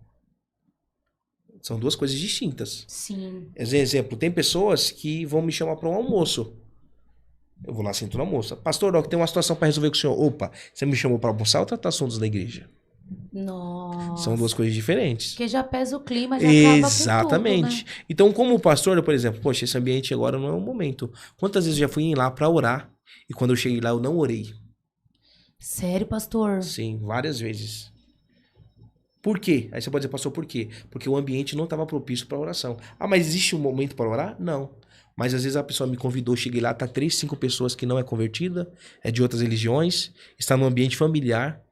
São duas coisas distintas. Sim. Exemplo, tem pessoas que vão me chamar para um almoço. Eu vou lá, sento no almoço. Pastor, ó, tem uma situação para resolver com o senhor. Opa, você me chamou para almoçar ou tratar assuntos da igreja? Nossa. São duas coisas diferentes. Porque já pesa o clima, já acaba com Exatamente. tudo, né? Então, como pastor, por exemplo, poxa, esse ambiente agora não é o momento. Quantas vezes eu já fui lá para orar e quando eu cheguei lá eu não orei? Sério, pastor? Sim, várias vezes. Por quê? Aí você pode dizer, pastor, por quê? Porque o ambiente não estava propício para oração. Ah, mas existe um momento para orar? Não. Mas às vezes a pessoa me convidou, cheguei lá, tá 3, 5 pessoas que não é convertida, é de outras religiões, está no ambiente familiar.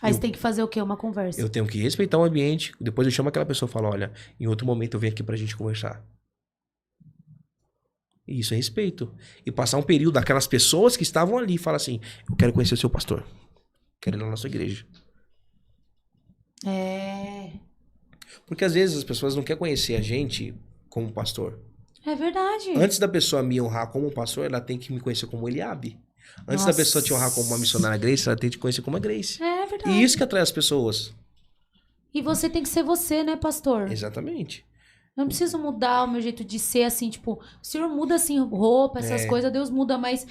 Aí você tem que fazer o quê? Uma conversa. Eu tenho que respeitar o ambiente. Depois eu chamo aquela pessoa e falo, olha, em outro momento eu venho aqui pra gente conversar. E isso é respeito. E passar um período daquelas pessoas que estavam ali e falar assim, eu quero conhecer o seu pastor. Quero ir lá na sua igreja. É. Porque às vezes as pessoas não querem conhecer a gente como pastor. É verdade. Antes da pessoa me honrar como pastor, ela tem que me conhecer como Eliabe. Antes da pessoa te honrar como uma missionária Grace, ela tem que te conhecer como a Grace. É verdade. E isso que atrai as pessoas. E você tem que ser você, né, pastor? Exatamente. Eu não preciso mudar o meu jeito de ser, assim, tipo, o senhor muda, assim, roupa, essas coisas, Deus muda, mas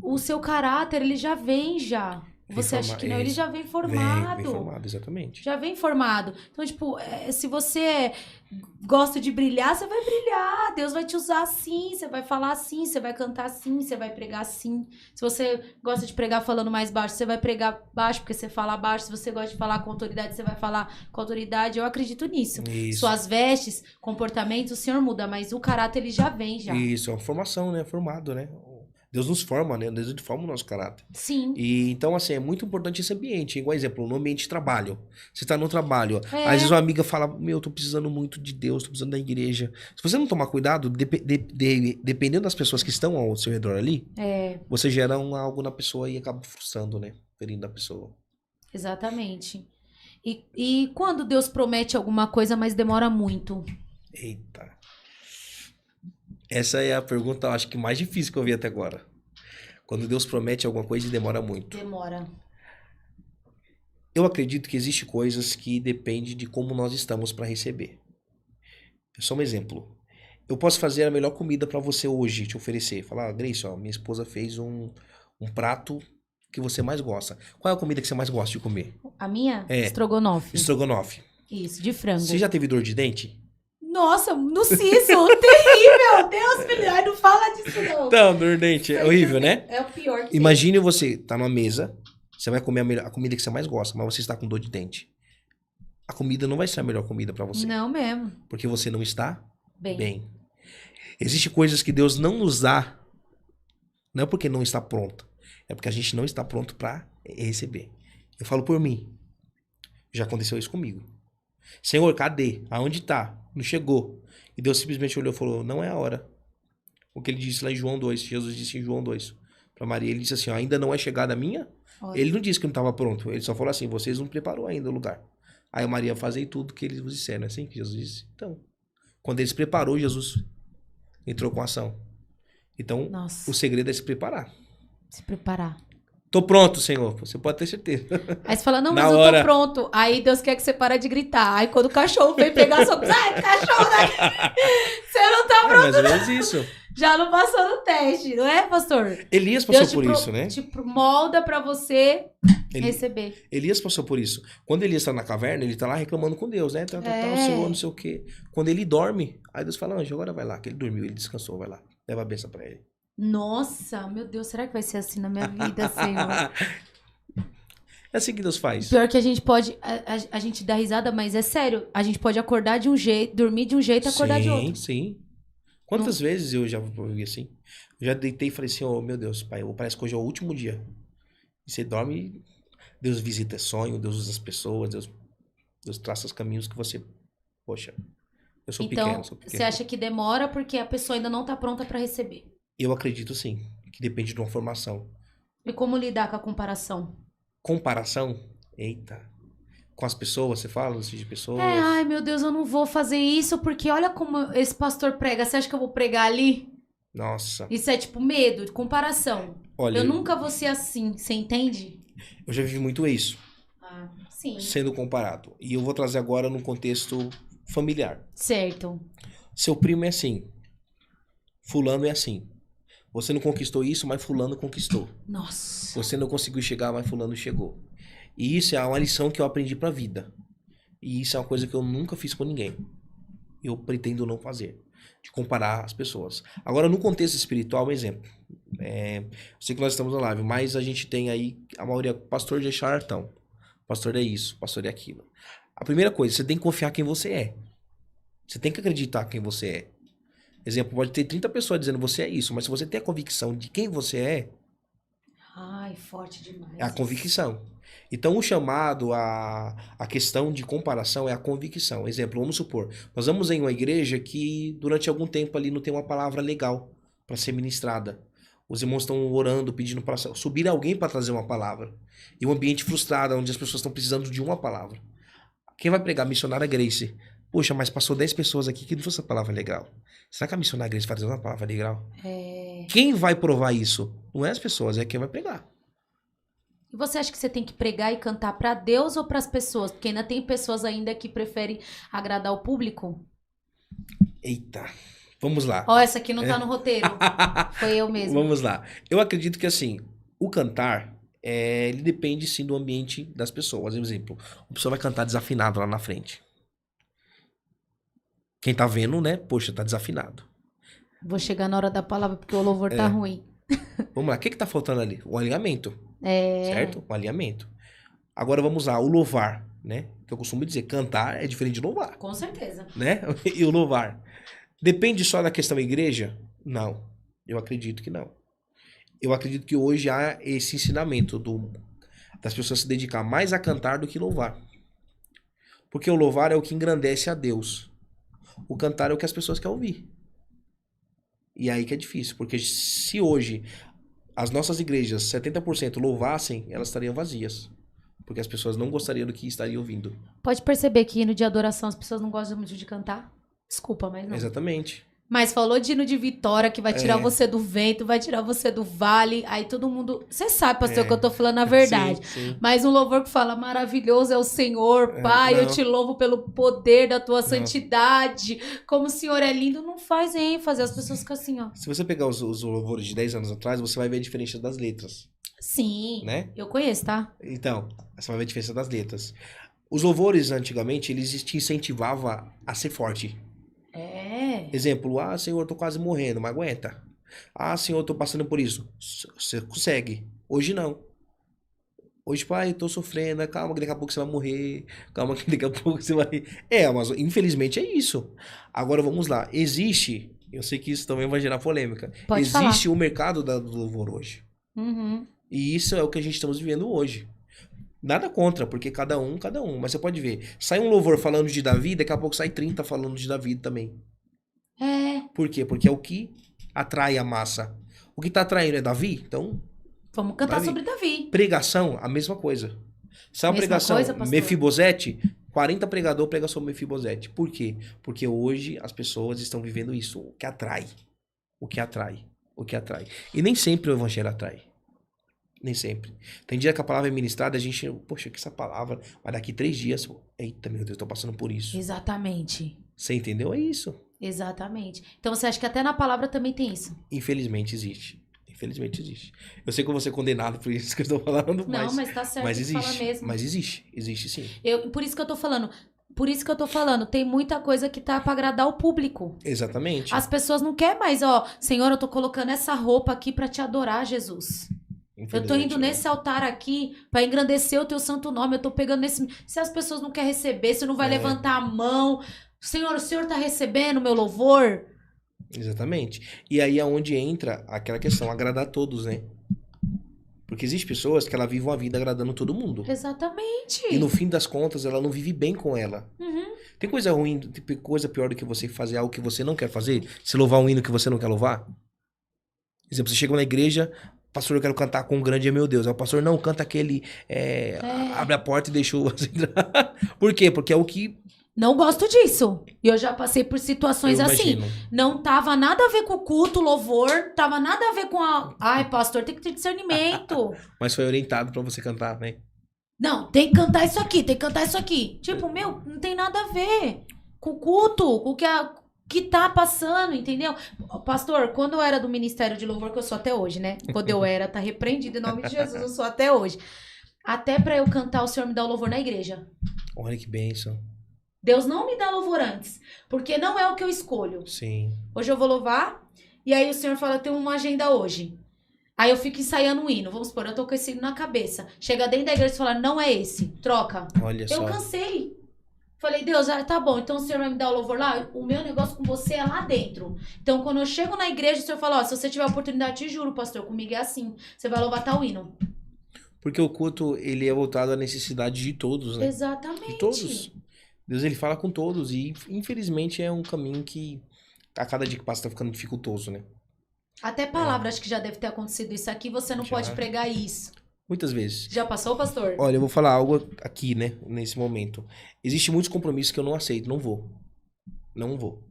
o seu caráter, ele já vem já. Você acha que não? Ele já vem formado. Vem formado, exatamente. Já vem formado. Então, tipo, se você gosta de brilhar, você vai brilhar. Deus vai te usar assim, você vai falar assim, você vai cantar assim, você vai pregar assim. Se você gosta de pregar falando mais baixo, você vai pregar baixo porque você fala baixo. Se você gosta de falar com autoridade, você vai falar com autoridade. Eu acredito nisso. Isso. Suas vestes, comportamentos, o Senhor muda, mas o caráter, ele já vem, já. Isso, é uma formação, né? Formado, né? Deus nos forma, né? Deus forma o nosso caráter. Sim. E então, assim, é muito importante esse ambiente. Igual exemplo, no ambiente de trabalho. Você tá no trabalho. Às vezes uma amiga fala, meu, tô precisando muito de Deus, tô precisando da igreja. Se você não tomar cuidado, dependendo das pessoas que estão ao seu redor ali, você gera algo na pessoa e acaba frustrando, né? Ferindo a pessoa. Exatamente. E quando Deus promete alguma coisa, mas demora muito? Eita. Essa é a pergunta, eu acho que mais difícil que eu vi até agora. Quando Deus promete alguma coisa e demora muito. Demora. Eu acredito que existem coisas que dependem de como nós estamos para receber. É só um exemplo. Eu posso fazer a melhor comida pra você hoje, te oferecer. Falar, Grace, ó, minha esposa fez um prato que você mais gosta. Qual é a comida que você mais gosta de comer? A minha? É. Estrogonofe. Estrogonofe. Isso, de frango. Você já teve dor de dente? Nossa, no siso, terrível. Deus, filho, ai, não fala disso não. Então, dor de dente, é horrível, né? É o pior que Imagine você tá numa mesa, você vai comer a comida que você mais gosta, mas você está com dor de dente. A comida não vai ser a melhor comida pra você. Não mesmo. Porque você não está Bem. bem. Existem coisas que Deus não nos dá, não é porque não está pronto, é porque a gente não está pronto pra receber. Eu falo por mim. Já aconteceu isso comigo. Senhor, cadê? Aonde tá? Não chegou. E Deus simplesmente olhou e falou, não é a hora. O que ele disse lá em João 2, Jesus disse em João 2 pra Maria, ele disse assim, ó, ainda não é chegada a minha? Olha. Ele não disse que não estava pronto, ele só falou assim, vocês não preparou ainda o lugar. Aí Maria, fazei tudo que eles vos disseram, é assim que Jesus disse. Então, quando eles preparou, Jesus entrou com ação. Então, Nossa. o segredo é se preparar. Se preparar. Tô pronto, Senhor, você pode ter certeza. Aí você fala, não, Na mas eu hora. tô pronto. Aí Deus quer que você pare de gritar. Aí quando o cachorro vem pegar sua... Ai, cachorro daqui. Você não tá É pronto. mais ou menos isso. Já não passou no teste, não é, pastor? Elias passou Deus por isso, né? te molda pra você Ele- receber. Elias passou por isso. Quando Elias tá na caverna, ele tá lá reclamando com Deus, né? Tá, É. Senhor, não sei o quê. Quando ele dorme, aí Deus fala, anjo, agora vai lá, que ele dormiu, ele descansou, vai lá. Leva a benção pra ele. Nossa, meu Deus, será que vai ser assim na minha vida, Senhor? É assim que Deus faz. Pior que a gente pode, a gente dá risada, mas é sério. A gente pode acordar de um jeito, dormir de um jeito e acordar de outro. Sim. Quantas vezes eu já vi assim? Eu já deitei e falei assim, oh, meu Deus, pai, parece que hoje é o último dia. E você dorme, Deus visita sonho, Deus usa as pessoas, Deus traça os caminhos que você... Poxa, eu sou Então, pequeno, sou pequeno. você acha que demora porque a pessoa ainda não tá pronta pra receber? Eu acredito sim, que depende de uma formação. E como lidar com a comparação? Comparação, eita, com as pessoas, você fala assim de pessoas? É, ai meu Deus, eu não vou fazer isso porque olha como esse pastor prega. Você acha que eu vou pregar ali? Nossa, Isso é tipo medo, de comparação. olha, Eu nunca vou ser assim, você entende? eu já vivi muito isso, Ah, sim. sendo comparado. E eu vou trazer agora num contexto familiar. Certo. Seu primo é assim, fulano é assim. Você não conquistou isso, mas fulano conquistou. Nossa. Você não conseguiu chegar, mas fulano chegou. E isso é uma lição que eu aprendi pra vida. E isso é uma coisa que eu nunca fiz com ninguém. Eu pretendo não fazer. De comparar as pessoas. Agora, no contexto espiritual, um exemplo. Eu sei que nós estamos na live, mas a gente tem aí, a maioria, pastor de charlatão. Pastor é isso, pastor é aquilo. A primeira coisa, você tem que confiar quem você é. Você tem que acreditar quem você é. Exemplo, pode ter 30 pessoas dizendo você é isso, mas se você tem a convicção de quem você é, Ai, forte demais. é a convicção. Então, o chamado, a questão de comparação é a convicção. Exemplo, vamos supor, nós vamos em uma igreja que durante algum tempo ali não tem uma palavra legal para ser ministrada. Os irmãos estão orando, pedindo para subir alguém para trazer uma palavra. E um ambiente frustrado, onde as pessoas estão precisando de uma palavra. Quem vai pregar? Missionária Grace. Poxa, mas passou 10 pessoas aqui que não trouxe a palavra legal. Será que a missionária Grace vai trazer uma palavra legal? É... Quem vai provar isso? Não é as pessoas, é quem vai pregar. E você acha que você tem que pregar e cantar pra Deus ou pras pessoas? Porque ainda tem pessoas ainda que preferem agradar o público. Eita, vamos lá. Ó, essa aqui não tá no roteiro. Foi eu mesmo. Vamos lá. Eu acredito que assim, o cantar, ele depende sim do ambiente das pessoas. Por exemplo, a pessoa vai cantar desafinado lá na frente. Quem tá vendo, né? Poxa, tá desafinado. Vou chegar na hora da palavra porque o louvor tá ruim. Vamos lá, o que tá faltando ali? O alinhamento, É... certo? O alinhamento. Agora vamos lá, o louvar, né? Que eu costumo dizer, cantar é diferente de louvar, Com certeza. né? E o louvar. Depende só da questão igreja? Não. Eu acredito que não. Eu acredito que hoje há esse ensinamento das pessoas se dedicar mais a cantar do que louvar. Porque o louvar é o que engrandece a Deus. O cantar é o que as pessoas querem ouvir. E aí que é difícil, porque se hoje as nossas igrejas 70% louvassem, elas estariam vazias. Porque as pessoas não gostariam do que estariam ouvindo. Pode perceber que no dia de adoração as pessoas não gostam muito de cantar? Desculpa, mas não. Exatamente. Mas falou de hino de vitória, que vai tirar É. você do vento, vai tirar você do vale. Aí todo mundo... Você sabe, pastor, É. que eu tô falando a verdade. Sim. Mas um louvor que fala, maravilhoso é o Senhor, Pai, eu Não. te louvo pelo poder da tua Não. santidade. Como o Senhor é lindo, não faz ênfase. As pessoas ficam assim, ó. Se você pegar os louvores de 10 anos atrás, você vai ver a diferença das letras, Sim, né? eu conheço, tá? Então, você vai ver a diferença das letras. Os louvores, antigamente, eles te incentivavam a ser forte. É. Exemplo, ah, Senhor, eu tô quase morrendo, mas aguenta. Ah, Senhor, eu tô passando por isso. Você consegue. Hoje não. Hoje, pai, eu tô sofrendo, calma que daqui a pouco você vai morrer, calma que daqui a pouco você vai... Mas infelizmente é isso. Agora vamos lá, existe, eu sei que isso também vai gerar polêmica, Pode existe falar. o mercado do louvor hoje. Uhum. E isso é o que a gente estamos vivendo hoje. Nada contra, porque cada um, mas você pode ver, sai um louvor falando de Davi, daqui a pouco sai 30 falando de Davi também. É. Por quê? Porque é o que atrai a massa. O que tá atraindo é Davi, então... Vamos cantar Davi. sobre Davi. Pregação, a mesma coisa. Se é uma Mesma pregação, coisa, pastor? Mefibosete, 40 pregadores pregam sobre Mefibosete. Por quê? Porque hoje as pessoas estão vivendo isso, o que atrai. O que atrai. O que atrai. E nem sempre o evangelho atrai. Nem sempre. Tem dia que a palavra é ministrada, a gente, poxa, que essa palavra, mas daqui 3 dias, eita, meu Deus, eu tô passando por isso. Exatamente. Você entendeu? É isso. Exatamente. Então você acha que até na palavra também tem isso? Infelizmente existe. Infelizmente existe. Eu sei que eu vou ser condenado por isso que eu estou falando, Não, mas tá certo, mas tem que falar existe. mesmo. Mas existe. Existe sim. Por isso que eu tô falando. Por isso que eu tô falando, tem muita coisa que tá pra agradar o público. Exatamente. As pessoas não querem mais, ó, Senhor, eu tô colocando essa roupa aqui pra te adorar, Jesus. Eu tô indo nesse altar aqui pra engrandecer o teu santo nome. Eu tô pegando nesse. Se as pessoas não querem receber, se não vai levantar a mão. Senhor, o Senhor tá recebendo o meu louvor? Exatamente. E aí é onde entra aquela questão, agradar a todos, né? Porque existem pessoas que ela vivem uma vida agradando todo mundo. Exatamente. E no fim das contas, ela não vive bem com ela. Uhum. Tem coisa ruim, tem coisa pior do que você fazer algo que você não quer fazer? Se louvar um hino que você não quer louvar? Por exemplo, você chega na igreja, pastor, eu quero cantar com um grande é meu Deus. Aí o pastor, não, canta aquele, abre a porta e deixa você entrar. Por quê? Porque é o que Não gosto disso. E eu já passei por situações eu assim. imagino. Não tava nada a ver com o culto, louvor. Tava nada a ver com a... Ai, pastor, tem que ter discernimento. Mas foi orientado pra você cantar, né? Não, tem que cantar isso aqui, tem que cantar isso aqui. Tipo, meu, não tem nada a ver com o culto, com o que tá passando, entendeu? Pastor, quando eu era do Ministério de Louvor, que eu sou até hoje, né? Quando eu era, tá repreendido em nome de Jesus, eu sou até hoje. Até pra eu cantar, o Senhor me dá o louvor na igreja. Olha que bênção. Deus não me dá louvor antes, porque não é o que eu escolho. Sim. Hoje eu vou louvar, e aí o Senhor fala, eu tenho uma agenda hoje. Aí eu fico ensaiando um hino, vamos supor, eu tô com esse hino na cabeça. Chega dentro da igreja e fala, não é esse, troca. Olha Eu só. cansei. Falei, Deus, tá bom, então o Senhor vai me dar o louvor lá? O meu negócio com você é lá dentro. Então, quando eu chego na igreja, o Senhor fala, ó, se você tiver a oportunidade, te juro, pastor, comigo é assim. Você vai louvar tal hino. Porque o culto, ele é voltado à necessidade de todos, né? Exatamente. De todos. Deus, ele fala com todos. E, infelizmente, é um caminho que, a cada dia que passa, tá ficando dificultoso, né? Até palavra, acho que já deve ter acontecido isso aqui, você não Já. pode pregar isso. Muitas vezes. Já passou, pastor? Olha, eu vou falar algo aqui, né? Nesse momento. Existem muitos compromissos que eu não aceito. Não vou. Não vou.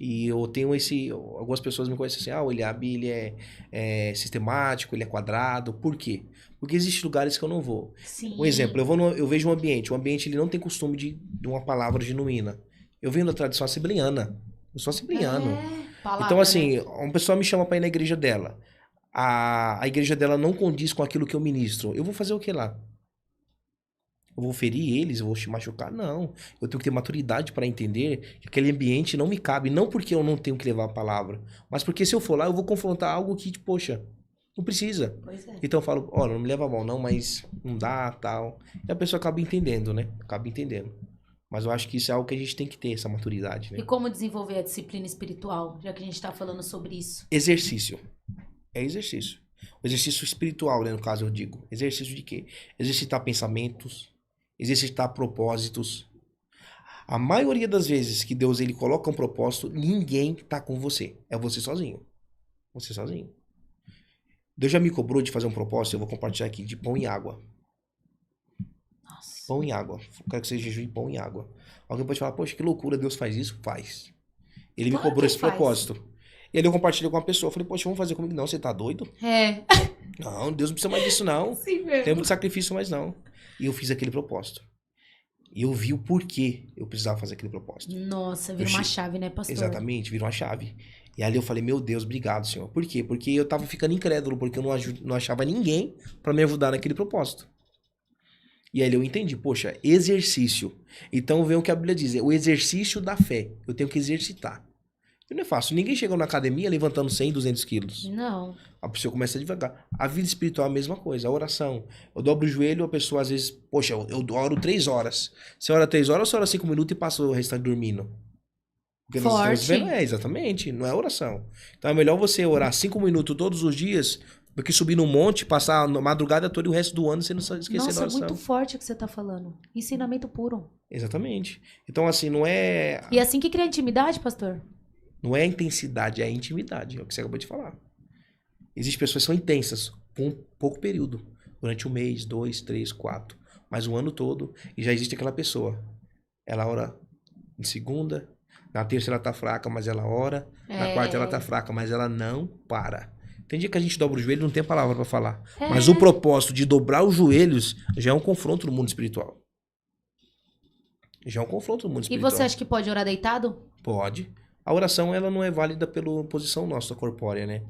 E eu tenho esse... Algumas pessoas me conhecem assim, o Eliabe, ele é sistemático, ele é quadrado. Por quê? Porque existem lugares que eu não vou. Sim. Um exemplo, eu vejo um ambiente. O ambiente, ele não tem costume de uma palavra genuína. Eu venho da tradição assembleana. Eu sou assembleano. Palavra, Então, assim, né? uma pessoa me chama pra ir na igreja dela. A igreja dela não condiz com aquilo que eu ministro. Eu vou fazer o que lá? Eu vou ferir eles? Eu vou machucar? Não. Eu tenho que ter maturidade para entender que aquele ambiente não me cabe. Não porque eu não tenho que levar a palavra, mas porque se eu for lá, eu vou confrontar algo que, poxa, não precisa. Pois é. Então eu falo, olha, não me leva a mal não, mas não dá, tal. E a pessoa acaba entendendo, né? Acaba entendendo. Mas eu acho que isso é algo que a gente tem que ter, essa maturidade, né? E como desenvolver a disciplina espiritual, já que a gente tá falando sobre isso? Exercício. É exercício. O exercício espiritual, né, no caso eu digo. Exercício de quê? Exercitar pensamentos, exercitar propósitos. A maioria das vezes que Deus ele coloca um propósito, ninguém tá com você. É você sozinho. Você sozinho. Deus já me cobrou de fazer um propósito, eu vou compartilhar aqui, de pão e água. Nossa. Pão e água. Eu quero que seja jejum de pão e água. Alguém pode falar, poxa, que loucura, Deus faz isso? Faz. Ele me Claro cobrou que esse faz. propósito. E aí eu compartilhei com uma pessoa. Eu falei, poxa, vamos fazer comigo? Não, você tá doido? É. Não, Deus não precisa mais disso, não. Sim Tempo mesmo. de sacrifício mais não. E eu fiz aquele propósito. E eu vi o porquê eu precisava fazer aquele propósito. Nossa, vira Eu uma che- chave, né, pastor? Exatamente, virou uma chave. E ali eu falei, meu Deus, obrigado, Senhor. Por quê? Porque eu tava ficando incrédulo, porque eu não achava ninguém pra me ajudar naquele propósito. E aí eu entendi, poxa, exercício. Então vem o que a Bíblia diz, é o exercício da fé. Eu tenho que exercitar. E não é fácil. Ninguém chega na academia levantando 100, 200 quilos. Não. A pessoa começa devagar. A vida espiritual é a mesma coisa, a oração. Eu dobro o joelho, a pessoa às vezes, poxa, eu oro 3 horas. Você ora 3 horas ou você ora 5 minutos e passa o restante dormindo? Porque nós estamos vendo, Forte. exatamente, não é oração. Então é melhor você orar 5 minutos todos os dias do que subir num monte, passar a madrugada toda e o resto do ano você não esquecer da Nossa, oração. muito forte o que você tá falando. Ensinamento puro. Exatamente. Então, assim, não é, E assim que cria intimidade, pastor? não é a intensidade, é a intimidade. É o que você acabou de falar. Existem pessoas que são intensas por um pouco período. Durante um mês, 2, 3, 4. Mas o ano todo. E já existe aquela pessoa. Ela ora em segunda. Na terça ela tá fraca, mas ela ora. Na quarta ela tá fraca, mas ela não para. Tem dia que a gente dobra o joelho e não tem a palavra pra falar. Mas o propósito de dobrar os joelhos já é um confronto no mundo espiritual. Já é um confronto no mundo E espiritual. você acha que pode orar deitado? Pode. A oração, ela não é válida pela posição nossa corpórea, né?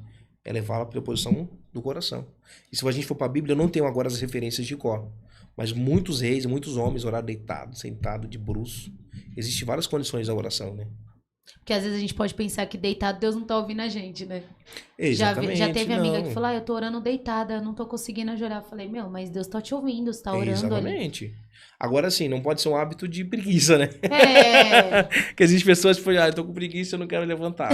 Ela é válida pela posição do coração. E se a gente for para a Bíblia, eu não tenho agora as referências de cor. Mas muitos reis, muitos homens oraram deitado, sentado, de bruço. Existem várias condições da oração, né? Porque às vezes a gente pode pensar que deitado Deus não tá ouvindo a gente, né? Exatamente, Já teve amiga que não. falou, eu tô orando deitada, eu não tô conseguindo ajoelhar. Eu falei, meu, mas Deus tá te ouvindo, você tá orando ali. Exatamente. Agora sim, não pode ser um hábito de preguiça, né? É, Porque existem pessoas que falam, eu tô com preguiça, eu não quero levantar.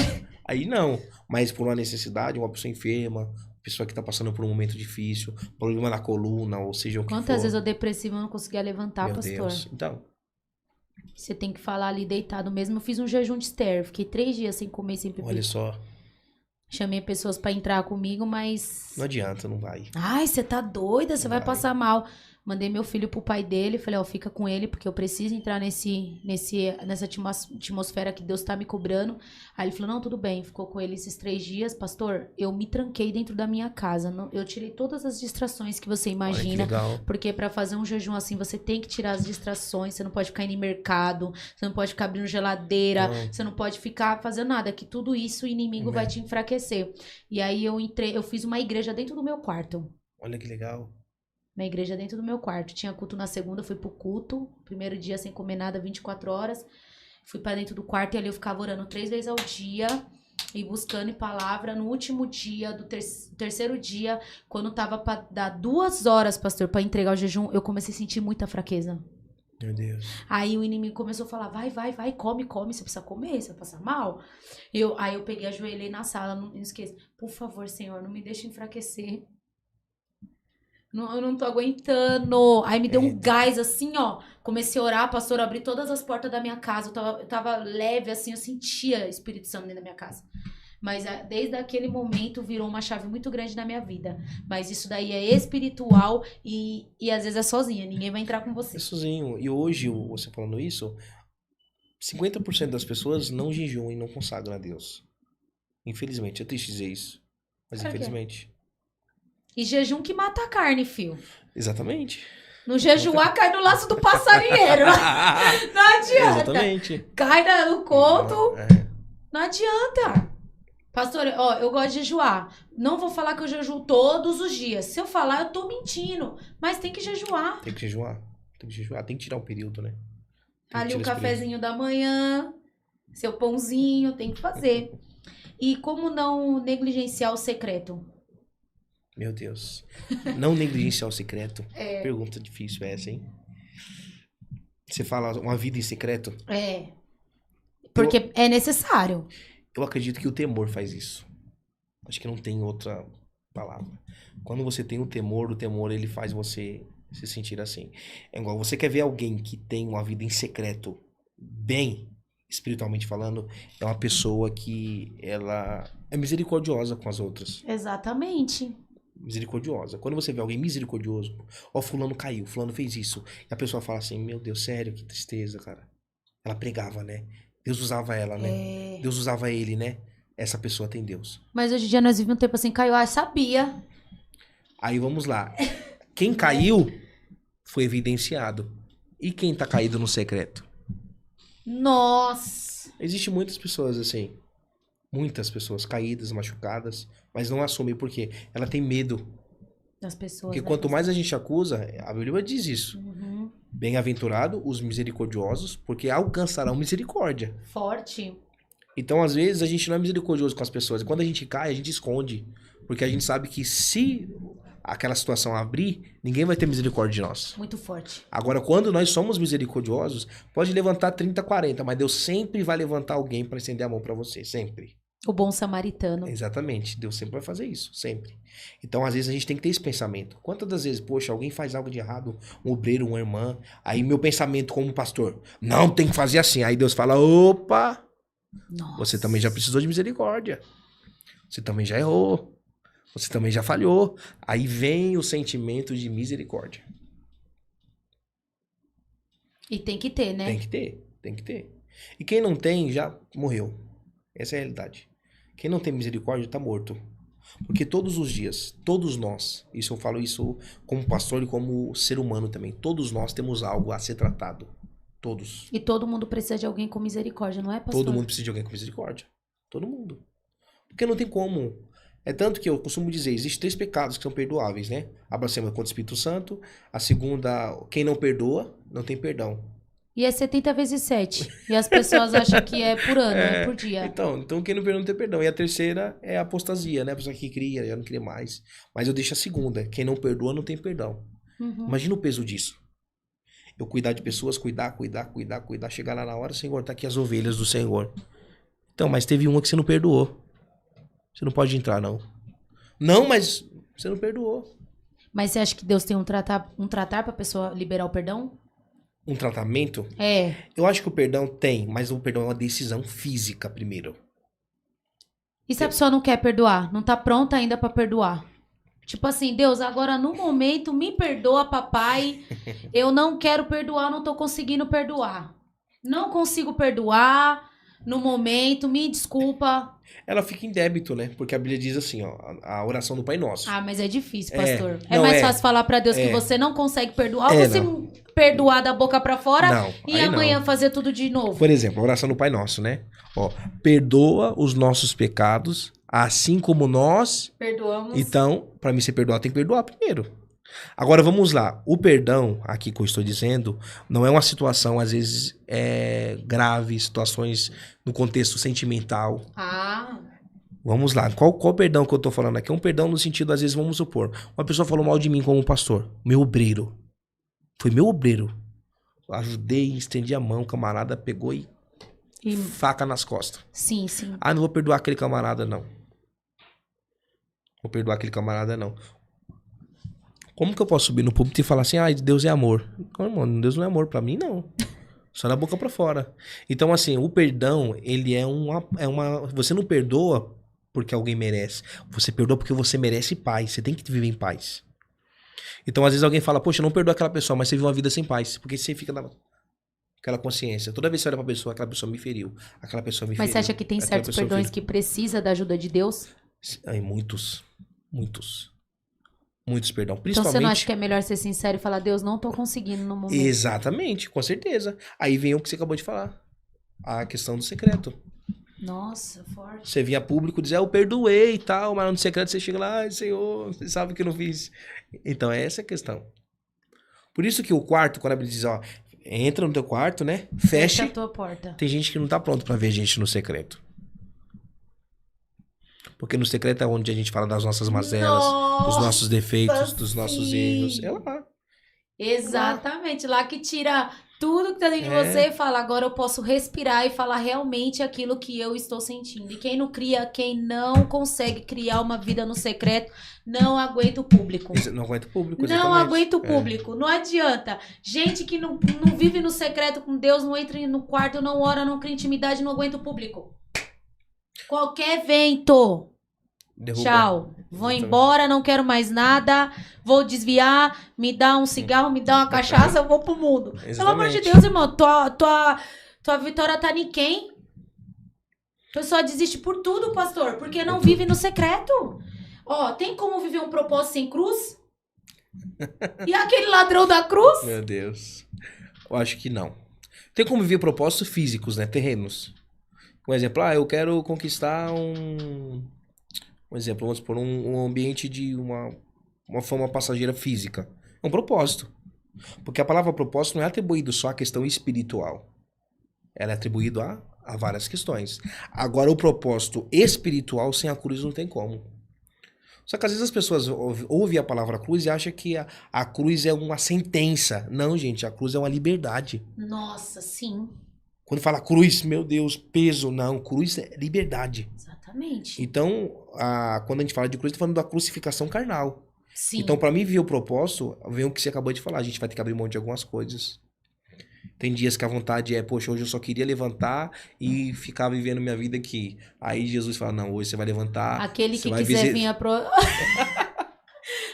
Aí não. Mas por uma necessidade, uma pessoa enferma, pessoa que tá passando por um momento difícil, problema na coluna, ou seja o que quantas for. vezes eu depressiva eu não conseguia levantar, Meu pastor? Deus. Então, Você tem que falar ali deitado mesmo. Eu fiz um jejum de Esther, fiquei 3 dias sem comer, sem beber. olha só. Chamei pessoas pra entrar comigo, mas... Não adianta, não vai. Ai, você tá doida, você Não vai vai. passar mal. Mandei meu filho pro pai dele, falei, ó, fica com ele, porque eu preciso entrar nessa atmosfera que Deus tá me cobrando. Aí ele falou, não, tudo bem. Ficou com ele esses 3 dias. Pastor, eu me tranquei dentro da minha casa. Eu tirei todas as distrações que você Olha que imagina. legal. Porque pra fazer um jejum assim, você tem que tirar as distrações. Você não pode ficar indo em mercado, você não pode ficar abrindo geladeira, Não. você não pode ficar fazendo nada, que tudo isso o inimigo vai te enfraquecer. E aí eu fiz uma igreja dentro do meu quarto. Olha que legal. Uma igreja dentro do meu quarto. Tinha culto na segunda, fui pro culto. Primeiro dia sem comer nada, 24 horas. Fui pra dentro do quarto e ali eu ficava orando 3 vezes ao dia. E buscando em palavra. No último dia, do terceiro dia, quando tava pra dar 2 horas, pastor, pra entregar o jejum, eu comecei a sentir muita fraqueza. Meu Deus. Aí o inimigo começou a falar, vai, come, você precisa comer, você vai passar mal. Aí eu peguei, ajoelhei na sala, não esqueça. Por favor, Senhor, não me deixe enfraquecer. Não, eu não tô aguentando. Aí me deu um gás assim, ó. Comecei a orar, pastor, abri todas as portas da minha casa. Eu tava leve, assim, eu sentia Espírito Santo dentro da minha casa. Mas desde aquele momento virou uma chave muito grande na minha vida. Mas isso daí é espiritual e às vezes é sozinha. Ninguém vai entrar com você. É sozinho. E hoje, você falando isso, 50% das pessoas não jejuam e não consagram a Deus. Infelizmente, é triste dizer isso. Mas Por quê? infelizmente. E jejum que mata a carne, fio. Exatamente. No jejuar cai no laço do passarinheiro. Não adianta. Exatamente. Cai no conto. É. Não adianta. Pastor, ó, eu gosto de jejuar. Não vou falar que eu jejuo todos os dias. Se eu falar, eu tô mentindo. Mas tem que jejuar. Tem que jejuar. Tem que jejuar. Tem que tirar um período, né? Tem que Ali tirar o esse período. cafezinho da manhã, seu pãozinho, tem que fazer. E como não negligenciar o secreto? Meu Deus. Não negligenciar o secreto. É. Pergunta difícil essa, hein? Você fala uma vida em secreto? É. Porque é necessário. Eu acredito que o temor faz isso. Acho que não tem outra palavra. Quando você tem o temor ele faz você se sentir assim. É igual, você quer ver alguém que tem uma vida em secreto, bem, espiritualmente falando, é uma pessoa que ela é misericordiosa com as outras. Exatamente. Misericordiosa. Quando você vê alguém misericordioso, ó, fulano caiu, fulano fez isso, e a pessoa fala assim, meu Deus, sério, que tristeza, cara. Ela pregava, né? Deus usava ela, né? Deus usava ele, né? Essa pessoa tem Deus. Mas hoje em dia nós vivemos um tempo assim, caiu, sabia. Aí vamos lá. Quem caiu foi evidenciado. E quem tá caído no secreto? Nossa. Existem muitas pessoas assim. Muitas pessoas caídas, machucadas, mas não assumem por quê? Ela tem medo. Das pessoas. Porque né, quanto pastor? mais a gente acusa, a Bíblia diz isso. Uhum. Bem-aventurado os misericordiosos, porque alcançarão misericórdia. Forte. Então, às vezes, a gente não é misericordioso com as pessoas. E quando a gente cai, a gente esconde. Porque a gente sabe que se aquela situação abrir, ninguém vai ter misericórdia de nós. Muito forte. Agora, quando nós somos misericordiosos, pode levantar 30, 40, mas Deus sempre vai levantar alguém para estender a mão para você. Sempre. O bom samaritano. Exatamente. Deus sempre vai fazer isso. Sempre. Então, às vezes, a gente tem que ter esse pensamento. Quantas das vezes, poxa, alguém faz algo de errado, um obreiro, uma irmã, aí meu pensamento como pastor, não, tem que fazer assim. Aí Deus fala, opa, Nossa. você também já precisou de misericórdia. Você também já errou. Você também já falhou. Aí vem o sentimento de misericórdia. E tem que ter, né? Tem que ter, tem que ter. E quem não tem, já morreu. Essa é a realidade. Quem não tem misericórdia está morto. Porque todos os dias, todos nós, isso eu falo isso como pastor e como ser humano também, todos nós temos algo a ser tratado. Todos. E todo mundo precisa de alguém com misericórdia, não é, pastor? Todo mundo precisa de alguém com misericórdia. Todo mundo. Porque não tem como. É tanto que eu costumo dizer, existem 3 pecados que são perdoáveis, né? A blasfêmia contra o Espírito Santo. A segunda, quem não perdoa, não tem perdão. E é 70 vezes 7. E as pessoas acham que é por ano, é por dia. Então quem não perdoa não tem perdão. E a terceira é a apostasia, né? A pessoa que cria, já não cria mais. Mas eu deixo a segunda, quem não perdoa não tem perdão. Uhum. Imagina o peso disso. Eu cuidar de pessoas, cuidar, chegar lá na hora, Senhor, tá aqui as ovelhas do Senhor. Então, mas teve uma que você não perdoou. Você não pode entrar, não. Não, mas você não perdoou. Mas você acha que Deus tem um tratar pra pessoa liberar o perdão? Um tratamento? É. Eu acho que o perdão tem, mas o perdão é uma decisão física primeiro. E se a pessoa não quer perdoar? Não tá pronta ainda pra perdoar? Tipo assim, Deus, agora no momento me perdoa, papai. Eu não quero perdoar, não tô conseguindo perdoar. Não consigo perdoar no momento, me desculpa. Ela fica em débito, né? Porque a Bíblia diz assim, ó, a oração do Pai Nosso. Ah, mas é difícil, pastor. É Não, mais fácil falar pra Deus que você não consegue perdoar ou você perdoar da boca pra fora e amanhã fazer tudo de novo. Por exemplo, a oração do Pai Nosso, né? Ó, perdoa os nossos pecados, assim como nós perdoamos. Então, para mim ser perdoado, tem que perdoar primeiro. Agora, vamos lá. O perdão, aqui que eu estou dizendo, não é uma situação, às vezes, grave, situações no contexto sentimental. Ah. Vamos lá. Qual perdão que eu estou falando aqui? É um perdão no sentido, às vezes, vamos supor, uma pessoa falou mal de mim como pastor, meu obreiro. Foi meu obreiro. Eu ajudei, estendi a mão, o camarada pegou e faca nas costas. Sim, sim. Ah, não vou perdoar aquele camarada, não. Vou perdoar aquele camarada, não. Como que eu posso subir no púlpito e falar assim, Deus é amor? Não, irmão, Deus não é amor pra mim, não. Só da boca pra fora. Então, assim, o perdão, ele é uma... Você não perdoa porque alguém merece. Você perdoa porque você merece paz. Você tem que viver em paz. Então, às vezes alguém fala, poxa, eu não perdoo aquela pessoa, mas você vive uma vida sem paz. Porque você fica aquela consciência. Toda vez que você olha pra pessoa, aquela pessoa me feriu. Aquela pessoa me feriu. Mas você acha que tem certos perdões que precisa da ajuda de Deus? Muitos. Muitos, perdão. Principalmente... Então você não acha que é melhor ser sincero e falar, Deus, não tô conseguindo no momento? Exatamente, com certeza. Aí vem o que você acabou de falar. A questão do secreto. Nossa, forte. Você vinha público dizer, eu perdoei e tal, mas no secreto você chega lá, Senhor, você sabe que eu não fiz. Então, essa é a questão. Por isso que o quarto, quando a Bíblia diz, ó, entra no teu quarto, né? Fecha a tua porta. Tem gente que não tá pronto pra ver gente no secreto. Porque no secreto é onde a gente fala das nossas mazelas, dos nossos defeitos, dos nossos erros. É lá. Exatamente. Lá que tira tudo que tá dentro de você e fala, agora eu posso respirar e falar realmente aquilo que eu estou sentindo. E quem não consegue criar uma vida no secreto, não aguenta o público. Não aguenta o público, exatamente. Não aguenta o público. Não adianta. Gente que não vive no secreto com Deus, não entra no quarto, não ora, não cria intimidade, não aguenta o público. Qualquer vento. Derruba. Tchau. Vou embora, não quero mais nada. Vou desviar. Me dá um cigarro, me dá uma cachaça, eu vou pro mundo. Exatamente. Pelo amor de Deus, irmão. Tua vitória tá em quem? A pessoa desiste por tudo, pastor, porque não vive no secreto. Ó, tem como viver um propósito sem cruz? E aquele ladrão da cruz? Meu Deus. Eu acho que não. Tem como viver propósitos físicos, né? Terrenos. Um exemplo, eu quero conquistar um exemplo, vamos supor, um ambiente de uma fama passageira física. É um propósito. Porque a palavra propósito não é atribuído só à questão espiritual. Ela é atribuída a várias questões. Agora, o propósito espiritual sem a cruz não tem como. Só que às vezes as pessoas ouvem a palavra cruz e acham que a cruz é uma sentença. Não, gente, a cruz é uma liberdade. Nossa, sim. Quando fala cruz, meu Deus, peso. Não, cruz é liberdade. Exatamente. Então, quando a gente fala de cruz, está falando da crucificação carnal. Sim. Então, para mim, ver o propósito, vem o que você acabou de falar. A gente vai ter que abrir mão de algumas coisas. Tem dias que a vontade é, poxa, hoje eu só queria levantar e ficar vivendo minha vida aqui. Aí Jesus fala, não, hoje você vai levantar. Aquele você que vai quiser vir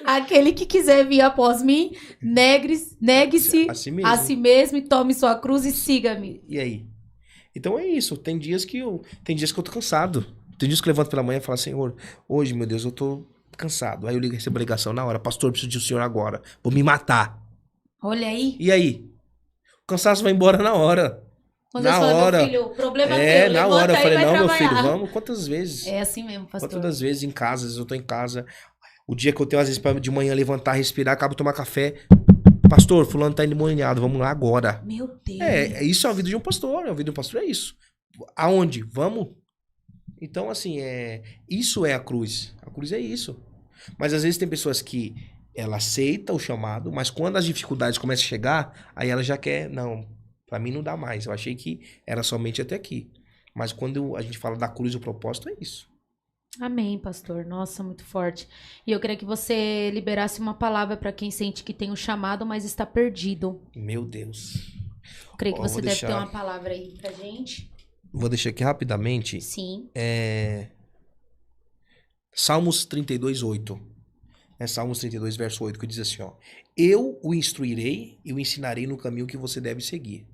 Aquele que quiser vir após mim, negue-se a si mesmo e tome sua cruz e siga-me. E aí? Então é isso. Tem dias que eu tô cansado. Tem dias que eu levanto pela manhã e falo, Senhor, hoje, meu Deus, eu tô cansado. Aí eu recebo a ligação na hora. Pastor, eu preciso do Senhor agora. Vou me matar. Olha aí. E aí? O cansaço vai embora na hora. Quando na eu hora. Meu filho, o problema é teu. Na hora. Eu falei, não, trabalhar. meu filho, vamos. Quantas vezes? É assim mesmo, pastor. Quantas vezes em casa, às vezes eu tô em casa. O dia que eu tenho, às vezes, pra de manhã levantar, respirar, acabo de tomar café. Pastor, fulano tá endemoniado, vamos lá agora. Meu Deus. Isso é a vida de um pastor. A vida de um pastor é isso. Aonde? Vamos? Então, assim, isso é a cruz. A cruz é isso. Mas às vezes tem pessoas que ela aceita o chamado, mas quando as dificuldades começam a chegar, aí ela já quer, não, pra mim não dá mais. Eu achei que era somente até aqui. Mas quando a gente fala da cruz, o propósito é isso. Amém, pastor. Nossa, muito forte. E eu queria que você liberasse uma palavra para quem sente que tem um chamado, mas está perdido. Meu Deus. Eu creio que você deve ter uma palavra aí pra gente. Vou deixar aqui rapidamente. Sim. Salmos 32, 8. Salmos 32, verso 8, que diz assim, ó. Eu o instruirei e o ensinarei no caminho que você deve seguir.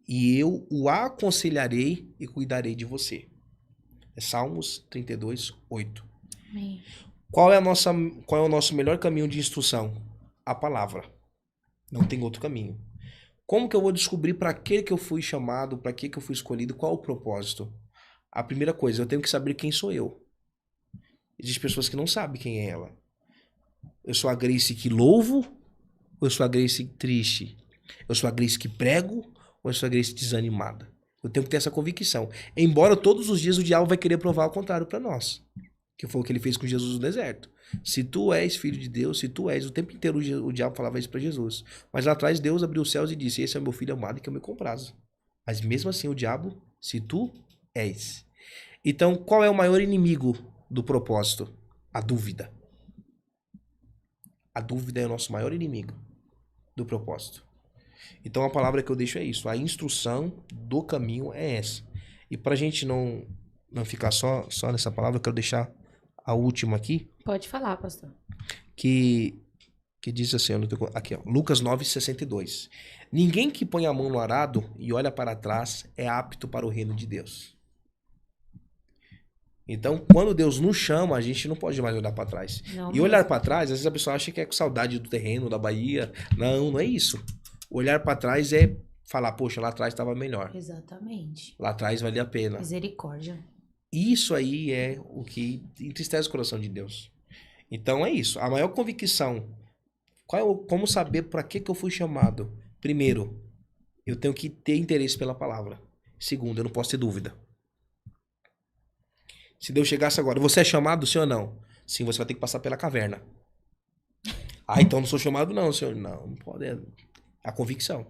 E eu o aconselharei e cuidarei de você. Salmos 32, 8. Amém. Qual é o nosso melhor caminho de instrução? A palavra. Não tem outro caminho. Como que eu vou descobrir para que eu fui chamado, para que eu fui escolhido, qual o propósito? A primeira coisa, eu tenho que saber quem sou eu. Existem pessoas que não sabem quem é ela. Eu sou a Grace que louvo, ou eu sou a Grace triste? Eu sou a Grace que prego, ou eu sou a Grace desanimada? Eu tenho que ter essa convicção. Embora todos os dias o diabo vai querer provar o contrário para nós. Que foi o que ele fez com Jesus no deserto. Se tu és filho de Deus, se tu és, o tempo inteiro o diabo falava isso para Jesus. Mas lá atrás Deus abriu os céus e disse, esse é o meu filho amado que eu me comprazo. Mas mesmo assim o diabo, se tu és. Então qual é o maior inimigo do propósito? A dúvida. A dúvida é o nosso maior inimigo do propósito. Então a palavra que eu deixo é isso. A instrução do caminho é essa. E pra gente não ficar só nessa palavra, eu quero deixar a última aqui. Pode falar, pastor. Que diz assim, aqui, ó, Lucas 9:62. Ninguém que põe a mão no arado e olha para trás é apto para o reino de Deus. Então, quando Deus nos chama, a gente não pode mais olhar para trás. Não, e olhar para trás, às vezes a pessoa acha que é com saudade do terreno, da Bahia. Não, não é isso. Olhar para trás é falar, poxa, lá atrás estava melhor. Exatamente. Lá atrás valia a pena. Misericórdia. Isso aí é o que entristece o coração de Deus. Então é isso. A maior convicção. Como saber para que eu fui chamado? Primeiro, eu tenho que ter interesse pela palavra. Segundo, eu não posso ter dúvida. Se Deus chegasse agora, você é chamado, sim ou não? Sim, você vai ter que passar pela caverna. Então não sou chamado não, senhor. Não pode. A convicção.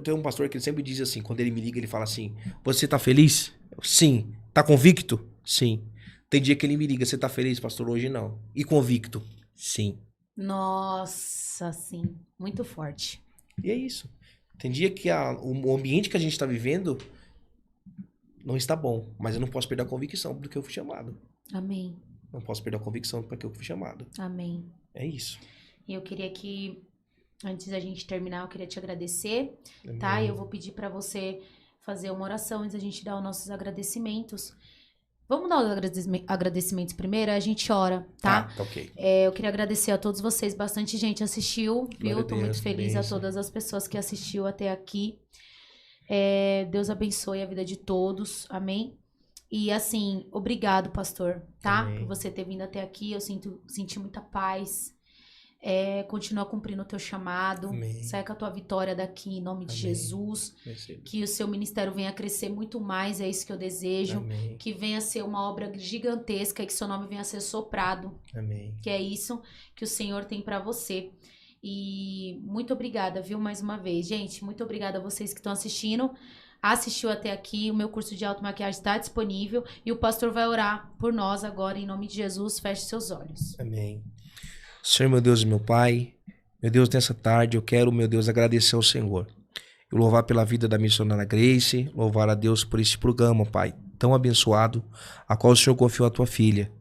Tem um pastor que ele sempre diz assim, quando ele me liga, ele fala assim, você tá feliz? Sim. Tá convicto? Sim. Tem dia que ele me liga, você tá feliz, pastor? Hoje não. E convicto? Sim. Nossa, sim. Muito forte. E é isso. Tem dia que o ambiente que a gente tá vivendo não está bom, mas eu não posso perder a convicção porque eu fui chamado. Amém. Não posso perder a convicção porque eu fui chamado. Amém. É isso. E eu queria que, antes da gente terminar, eu queria te agradecer, Amém. tá? E eu vou pedir pra você fazer uma oração antes da gente dar os nossos agradecimentos. Vamos dar os agradecimentos primeiro, a gente ora, tá? Tá ok. Eu queria agradecer a todos vocês, bastante gente assistiu, viu? Tô muito feliz a todas as pessoas que assistiu até aqui. Deus abençoe a vida de todos, amém? E assim, obrigado, pastor, tá? Amém. Por você ter vindo até aqui, eu senti muita paz. Continua cumprindo o teu chamado. Amém. Sai com a tua vitória daqui em nome de Jesus. Receba. Que o seu ministério venha crescer muito mais, é isso que eu desejo. Amém. Que venha ser uma obra gigantesca e que seu nome venha ser soprado. Amém. Que é isso que o Senhor tem pra você. E muito obrigada, viu, mais uma vez. Gente, muito obrigada a vocês que estão assistindo. Assistiu até aqui, o meu curso de automaquiagem está disponível e o pastor vai orar por nós agora, em nome de Jesus. Feche seus olhos. Amém. Senhor, meu Deus e meu Pai, meu Deus, nessa tarde eu quero, meu Deus, agradecer ao Senhor. E louvar pela vida da missionária Grace, louvar a Deus por este programa, Pai, tão abençoado, a qual o Senhor confiou a tua filha.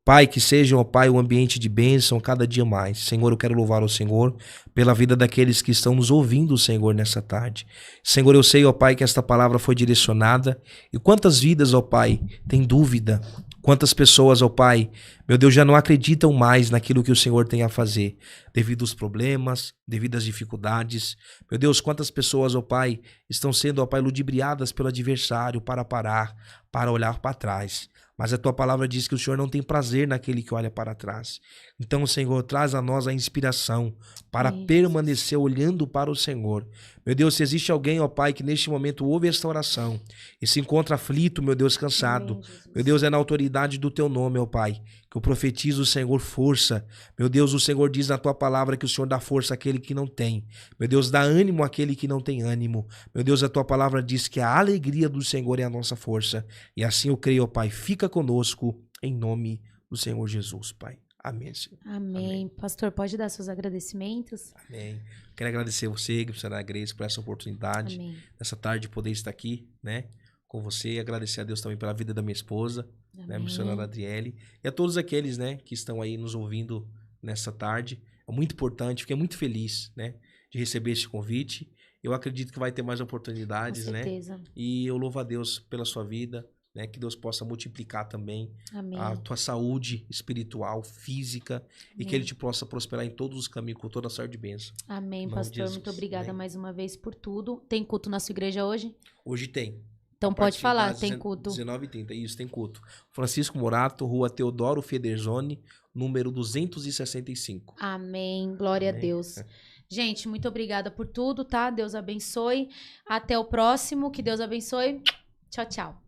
Pai, que seja, ó Pai, um ambiente de bênção cada dia mais. Senhor, eu quero louvar o Senhor pela vida daqueles que estão nos ouvindo, Senhor, nessa tarde. Senhor, eu sei, ó Pai, que esta palavra foi direcionada. E quantas vidas, ó Pai, têm dúvida? Quantas pessoas, ó Pai, meu Deus, já não acreditam mais naquilo que o Senhor tem a fazer, devido aos problemas, devido às dificuldades. Meu Deus, quantas pessoas, ó Pai, estão sendo, ó Pai, ludibriadas pelo adversário para parar, para olhar para trás. Mas a tua palavra diz que o Senhor não tem prazer naquele que olha para trás. Então, Senhor, traz a nós a inspiração para permanecer olhando para o Senhor. Meu Deus, se existe alguém, ó Pai, que neste momento ouve esta oração e se encontra aflito, meu Deus, cansado. Meu Deus, é na autoridade do teu nome, ó Pai, que eu profetizo, o Senhor, força. Meu Deus, o Senhor diz na tua palavra que o Senhor dá força àquele que não tem. Meu Deus, dá ânimo àquele que não tem ânimo. Meu Deus, a tua palavra diz que a alegria do Senhor é a nossa força. E assim eu creio, ó Pai, fica conosco em nome do Senhor Jesus, Pai. Amém, Senhor. Amém. Pastor, pode dar seus agradecimentos? Amém. Quero agradecer você, missionária Grace, por essa oportunidade, Amém. nessa tarde, de poder estar aqui, né, com você. E agradecer a Deus também pela vida da minha esposa, né, missionária Adriele, e a todos aqueles, né, que estão aí nos ouvindo nessa tarde. É muito importante, fiquei muito feliz, né, de receber este convite. Eu acredito que vai ter mais oportunidades, Com certeza. né? E eu louvo a Deus pela sua vida, né? Que Deus possa multiplicar também Amém. a tua saúde espiritual, física, e que Ele te possa prosperar em todos os caminhos, com toda a sorte de bênção. Amém, Em nome de pastor. Jesus. Muito obrigada Amém. mais uma vez por tudo. Tem culto na sua igreja hoje? Hoje tem. Então A pode partir falar, das tem culto. 19h30, isso, tem culto. Francisco Morato, Rua Teodoro Federzoni, número 265. Amém. Glória Amém. a Deus. Gente, muito obrigada por tudo, tá? Deus abençoe. Até o próximo. Que Deus abençoe. Tchau, tchau.